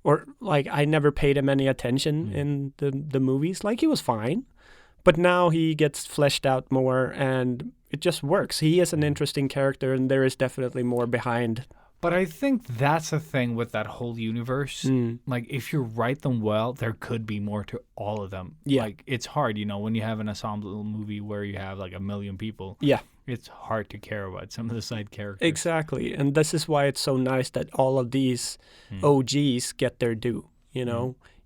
I never paid him any attention in the movies. Like he was fine, but now he gets fleshed out more and it just works. He is an interesting character and there is definitely more behind. But I think that's the thing with that whole universe. Like, if you write them well, there could be more to all of them. Yeah. Like, it's hard, when you have an ensemble movie where you have like 1 million people. Yeah. It's hard to care about some of the side characters. Exactly. And this is why it's so nice that all of these OGs get their due,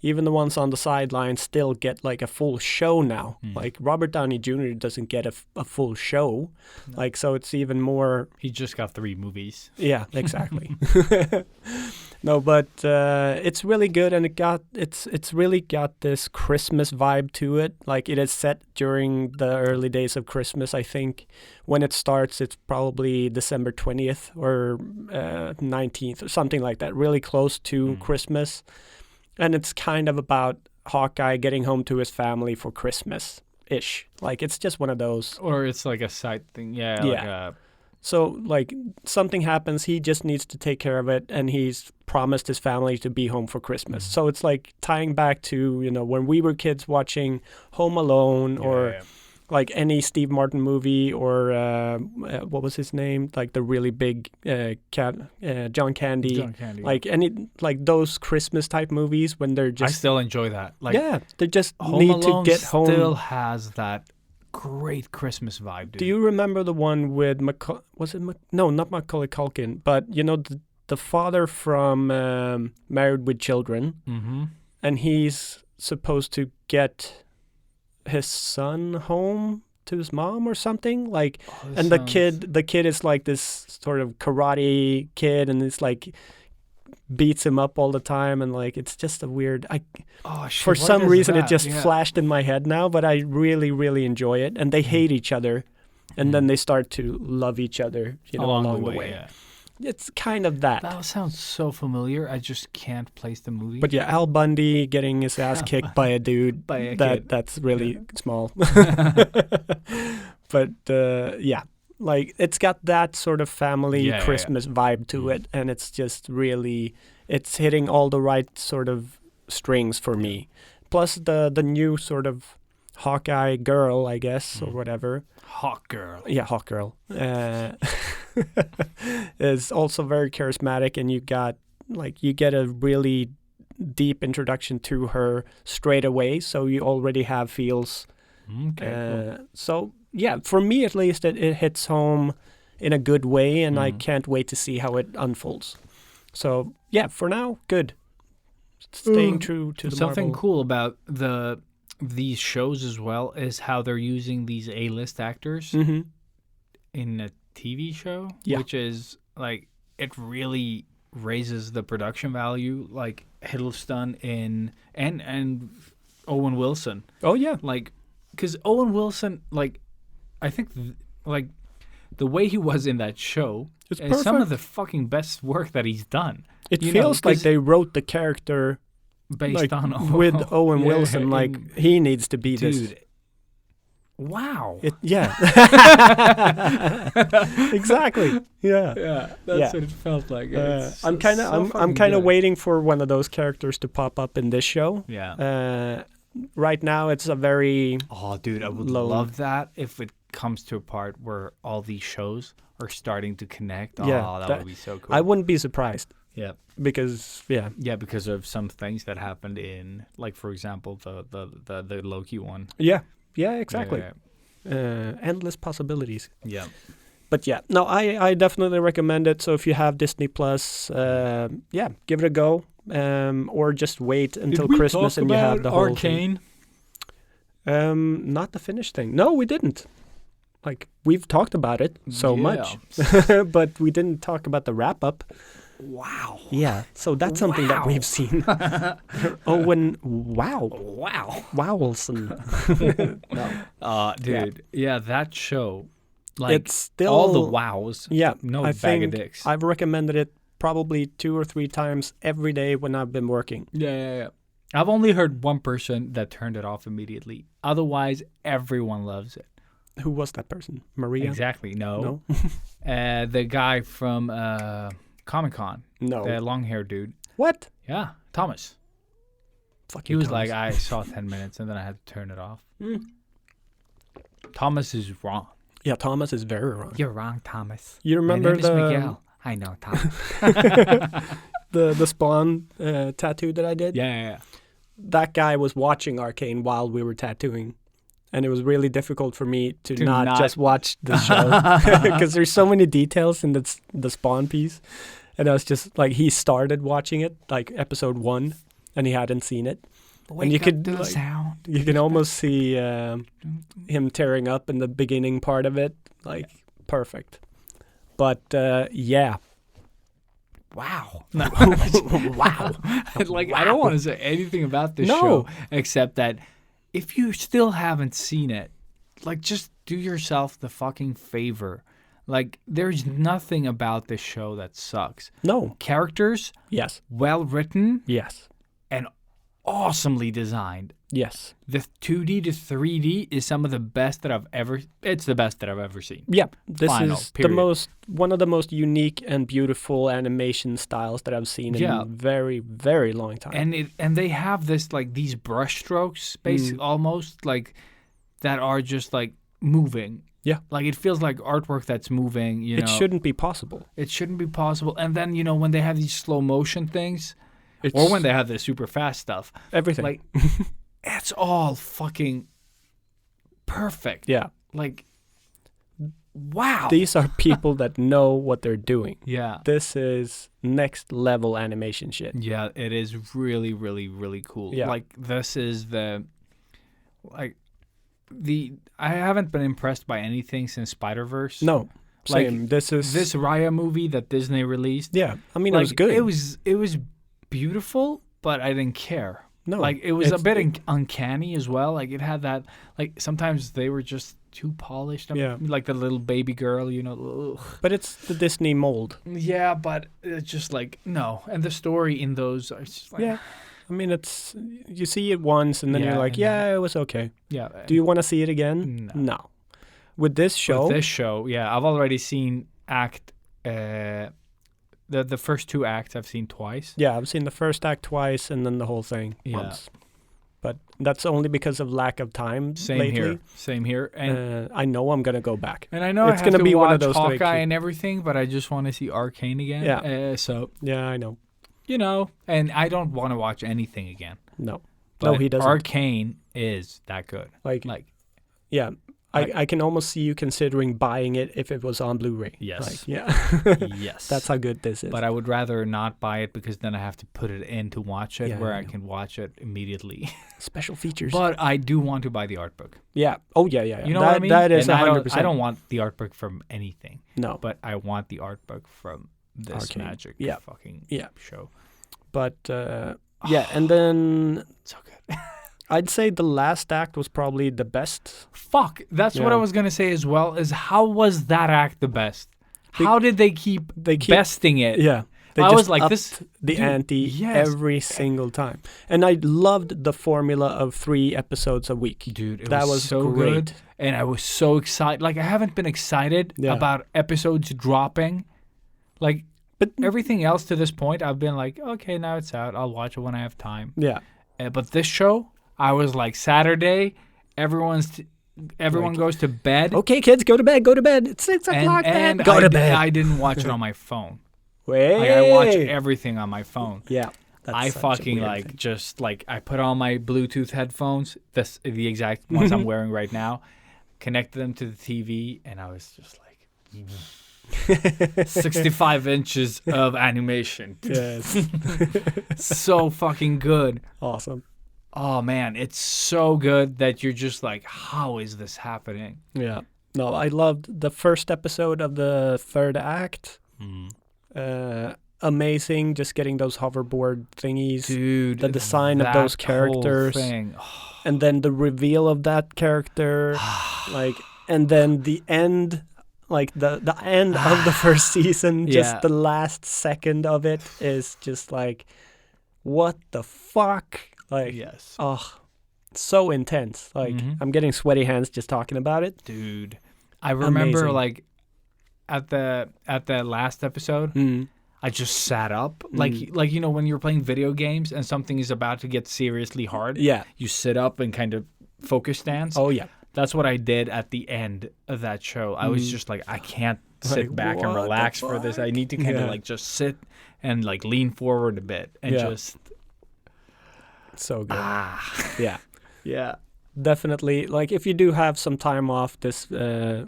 Even the ones on the sidelines still get like a full show now. Like Robert Downey Jr. doesn't get a full show. No. Like, so it's even more. He just got 3 movies. Yeah, exactly. No, but it's really good, and it's really got this Christmas vibe to it. Like it is set during the early days of Christmas. I think when it starts, it's probably December 20th or 19th or something like that. Really close to Christmas. And it's kind of about Hawkeye getting home to his family for Christmas-ish. Like, it's just one of those. Or it's like a side thing. Yeah. Yeah. So, like, something happens, he just needs to take care of it, and he's promised his family to be home for Christmas. So it's like tying back to, when we were kids watching Home Alone or... like any Steve Martin movie or what was his name? Like the really big John Candy. John Candy. Like those Christmas type movies when they're just. I still enjoy that. Like, yeah, they just Home need Alone to get home. Still has that great Christmas vibe, dude. Do you remember the one with no, not Macaulay Culkin, but the father from Married with Children, and he's supposed to get his son home to his mom or something, like, and the kid is like this sort of karate kid, and it's like beats him up all the time, and like it's just a weird. For some reason it just flashed in my head now, but I really, really enjoy it, and they hate each other, and then they start to love each other, along the way. Yeah. It's kind of that. That sounds so familiar. I just can't place the movie. But yeah, Al Bundy getting his ass kicked by a dude. That's really small. But yeah, like it's got that sort of family Christmas vibe to it, and it's just really, it's hitting all the right sort of strings for me. Plus the new sort of Hawkeye girl, I guess, or whatever. Hawk girl. Yeah, Hawk girl. Is also very charismatic, and you get a really deep introduction to her straight away, so you already have feels. Okay. So yeah, for me at least, it hits home in a good way, and I can't wait to see how it unfolds. So yeah, for now, good. Staying true to the Something Marvel. cool about these shows as well is how they're using these A-list actors in a TV show, which is like it really raises the production value. Like Hiddleston and Owen Wilson. Oh yeah, Like, because Owen Wilson, like, I think like the way he was in that show It's is some of perfect. the fucking best work that he's done. it you know, feels like 'cause they wrote the character based like on with Owen Yeah, Wilson. Like in- he needs to be this. dude. Wow. Yeah. Exactly. Yeah. Yeah, Yeah. what it felt like. I'm kind of waiting for one of those characters to pop up in this show. Yeah. Right now, it's a very Oh, dude, I would low- love that if it comes to a part where all these shows are starting to connect. Yeah, Oh, that that- would be so cool. I wouldn't be surprised Yeah. because Yeah, because of some things that happened in, like, for example, the Loki one. yeah, exactly. Yeah. Endless possibilities. Yeah. But yeah, no, I definitely recommend it. So if you have Disney Plus, yeah, give it a go. Or just wait until Christmas and you have the whole thing. Arcane? Not the finished thing. No, we didn't. Like we've talked about it so Yeah. much, but we didn't talk about the wrap up. Wow. Yeah, so that's something that Wow. we've seen. Wow, Wilson. No, Dude. Yeah, that show. Like, it's still all the wows. Yeah, No I bag think of dicks. I've recommended it probably 2 or 3 times every day when I've been working. Yeah. I've only heard one person that turned it off immediately. Otherwise, everyone loves it. Who was that person? Maria? Exactly. No. The guy from Comic-Con. No. The long-haired dude. What? Yeah. Thomas. Fuck He you, was Thomas. like, I saw 10 minutes and then I had to turn it off. Hmm. Thomas is wrong. Yeah, Thomas is very wrong. You're wrong, Thomas. You remember My name is Miguel. I know, Thomas. the Spawn tattoo that I did? Yeah. That guy was watching Arcane while we were tattooing. And it was really difficult for me to not just watch the show because there's so many details in the Spawn piece. And I was just like, he started watching it, like episode 1, and he hadn't seen it. And you could like, sound. you can almost see him tearing up in the beginning part of it, like perfect. But yeah, Wow. wow. Like, I don't want to say anything about this No. show except that if you still haven't seen it, like, just do yourself the fucking favor. Like, there's nothing about this show that sucks. No. Characters, Yes. well written, Yes. and awesomely designed. Yes. The 2D to 3D is some of the best that it's the best that I've ever seen. Yeah. This Final, is period. one of the most unique and beautiful animation styles that I've seen in Yeah. a very, very long time. And they have this, like, these brush strokes, basically, almost, like, that are just, like, moving. Yeah. Like, it feels like artwork that's moving, you know. It shouldn't be possible. It shouldn't be possible. And then, you know, when they have these slow motion things, or when they have the super fast stuff, everything. like, it's all fucking perfect. Yeah. Like, wow. These are people that know what they're doing. Yeah. This is next level animation shit. Yeah, it is really, really, really cool. Yeah. Like, this is I haven't been impressed by anything since Spider-Verse. No. Like, Same. This is This Raya movie that Disney released. Yeah. I mean, like, it was good. It was beautiful, but I didn't care. No. Like, it was a it's- bit uncanny as well. Like, it had that, like, sometimes they were just too polished. Yeah. Like the little baby girl, you know. Ugh. But it's the Disney mold. Yeah, but it's just like, no. And the story in those are just like, Yeah. I mean, it's you see it once and then Yeah, you're like, and yeah, it was okay. yeah. Do you want to see it again? No. With this show, With this show, yeah, I've already seen the first 2 acts I've seen twice. yeah, I've seen the first act twice and then the whole thing once. But that's only because of lack of time lately. Same here. And I know I'm gonna go back. and I know it's I have gonna to be watch one of those that I Hawkeye keep- and everything, but I just want to see Arcane again. Yeah. So, Yeah, I know. you know, and I don't want to watch anything againg. No, But he doesn't. Arcane is that good. Like, Like, yeah, I can almost see you considering buying it if it was on Blu-ray. Yes. Like, yeah. Yes. That's how good this is. But I would rather not buy it because then I have to put it in to watch it, Yeah, where I I know. can watch it immediately. Special features. But I do want to buy the art book. yeah. Oh, yeah. You know that, what I mean? That is And 100%. I don't want the art book from anything, No. but I want the art book from this Arcane. magic fucking show. But, yeah. And then So good. I'd say the last act was probably the best. Fuck. That's what I Yeah. was going to say as well, is how was that act the best? How did they keep besting it? Yeah. They I just was like, upped this... the dude, ante yes. every single time. And I loved the formula of 3 episodes a week. Dude, it that was was so great. good. And I was so excited. Like, I haven't been excited Yeah. about episodes dropping. Like, But everything else to this point, I've been like, okay, now it's out. I'll watch it when I have time. yeah. But this show, I was like, Saturday, everyone goes to bed. Okay, kids, go to bed. Go to bed. It's 6 o'clock. And Go to bed. I didn't watch it on my phone. Wait. Like, I watch everything on my phone. Yeah. I such a fucking weird like thing. just like I put on my Bluetooth headphones, the exact ones I'm wearing right now, connected them to the TV, and I was just like 65 inches of animation. Yes. So fucking good. Awesome. Oh man, it's so good that you're just like, how is this happening? Yeah. No, I loved the first episode of the 3rd act. Amazing, just getting those hoverboard thingies. Dude, The design of that those whole characters. thing. And then the reveal of that character. Like, and then the end, like the end of the first season, just Yeah. the last second of it is just like, what the fuck? Like, Yes. oh, so intense. Like, Mhm. I'm getting sweaty hands just talking about it. Dude, I remember Amazing. like at the last episode, I just sat up like you know when you're playing video games and something is about to get seriously hard. Yeah. You sit up and kind of focus stance. Oh, yeah. That's what I did at the end of that show. I was just like, I can't sit Like, back and what the relax for this. I need to kind of Yeah. like just sit and like lean forward a bit and Yeah. just So good. Yeah. yeah. Definitely. Like, if you do have some time off this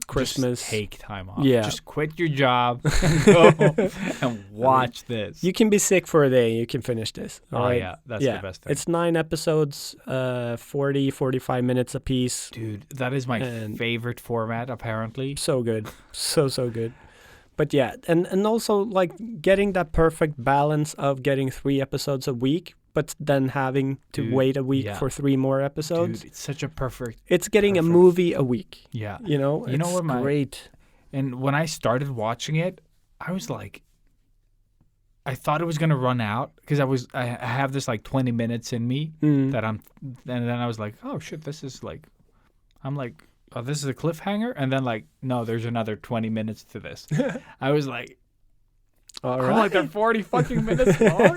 Christmas, Just take time off. Yeah. Just quit your job and go and watch this. you can be sick for a day. You can finish this. Oh, all right? yeah. That's the best thing. It's 9 episodes, 40, 45 minutes a piece. Dude, that is my And- favorite format, apparently. So good. So good. But yeah, and also like getting that perfect balance of getting 3 episodes a week, but then having to Dude, wait a week yeah. for 3 more episodes. Dude, it's such a perfect... It's getting perfect. a movie a week. Yeah. You know? You know It's what my- great. And when I started watching it, I was like... I thought it was going to run out because I have this like 20 minutes in me that and then I was like, oh shit, this is like... I'm like, oh, this is a cliffhanger? And then like, no, there's another 20 minutes to this. I was like... All I'm right. like, they're 40 fucking minutes long.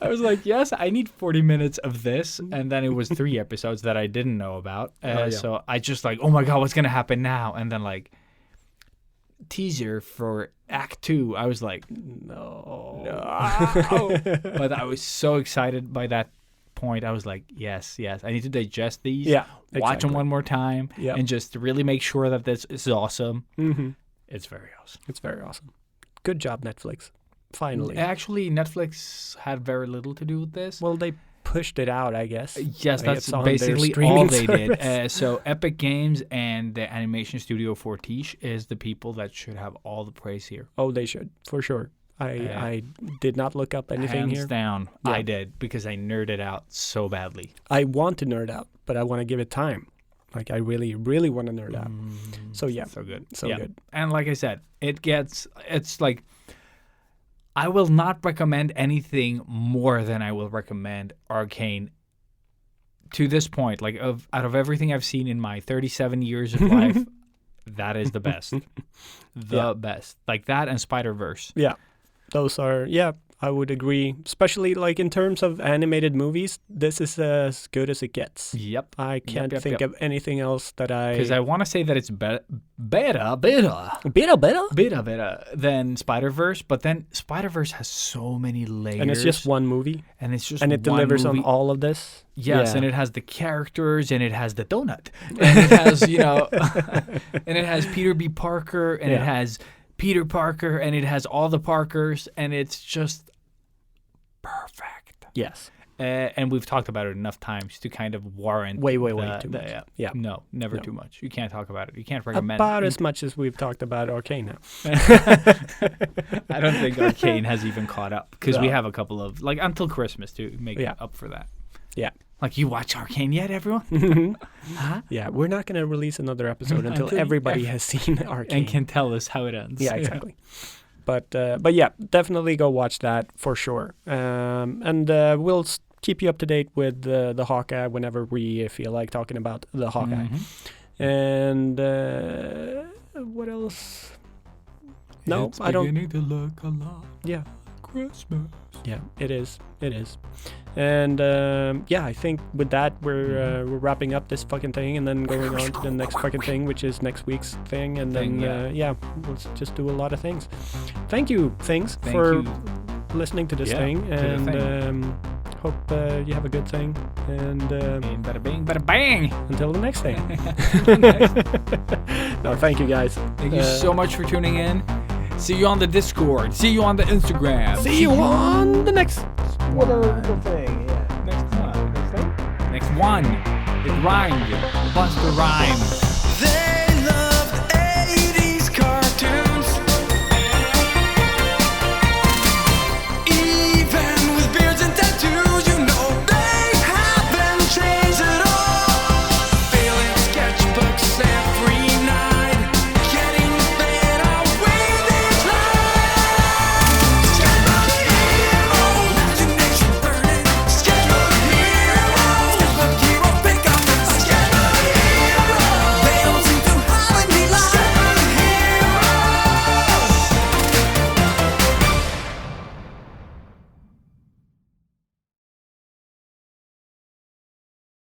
I was like, yes, I need 40 minutes of this. And then it was 3 episodes that I didn't know about. yeah. So I just like, oh my God, what's going to happen now? And then like, teaser for Act 2. I was like, No. but I was so excited by that point. I was like, yes. I need to digest these. Yeah, Watch them exactly. one more time. Yeah. And just really make sure that this is awesome. Mm-hmm. It's very awesome. It's very awesome. Good job, Netflix. Finally. Actually, Netflix had very little to do with this. Well, they pushed it out, I guess. Yes, Like, that's it's on their basically streaming all they did. service. So Epic Games and the animation studio Fortiche is the people that should have all the praise here. Oh, they should, for sure. I did not look up anything Hands here. down, Yeah. I did because I nerded out so badly. I want to nerd out, but I want to give it time. Like, I really, really want to nerd out. So, yeah. So good. So Yeah. good. And like I said, it's like, I will not recommend anything more than I will recommend Arcane to this point. Like, out of everything I've seen in my 37 years of life, that is the best. The best. Like that and Spider-Verse. Yeah. Those are, I would agree. Especially like in terms of animated movies, this is as good as it gets. Yep. I can't think of anything else that Because I want to say that it's better than Spider-Verse, but then Spider-Verse has so many layers. And it's just one movie. And it's just and it one delivers movie. on all of this. Yes, and it has the characters, and it has the donut, and it has, and it has Peter B. Parker, and it has Peter Parker, and it has all the Parkers, and it's just perfect. Yes. And we've talked about it enough times to kind of warrant way too much. Yeah. No, never too much. You can't talk about it. You can't recommend about as much as we've talked about Arcane now. I don't think Arcane has even caught up because we have a couple of until Christmas to make up for that. Yeah. Like, you watch Arcane yet, everyone? Huh? Yeah, we're not going to release another episode until everybody has seen Arcane and can tell us how it ends. Yeah, exactly. But yeah, definitely go watch that for sure. And we'll keep you up to date with the Hawkeye whenever we feel like talking about the Hawkeye. Mm-hmm. And what else? No, it's I don't. Beginning to look a lot Yeah. Christmas. Yeah, it is. It is. And yeah, I think with that we're wrapping up this fucking thing and then going on to the next fucking thing, which is next week's thing. And then we'll just do a lot of things. Thank you, for listening to this thing, and hope you have a good thing. And Bada bing, bada bang. until the next thing. No, thank you guys. Thank you so much for tuning in. See you on the Discord. See you on the Instagram. See you on the next thing. Yeah. Next one. The rhyme. Bust the rhyme.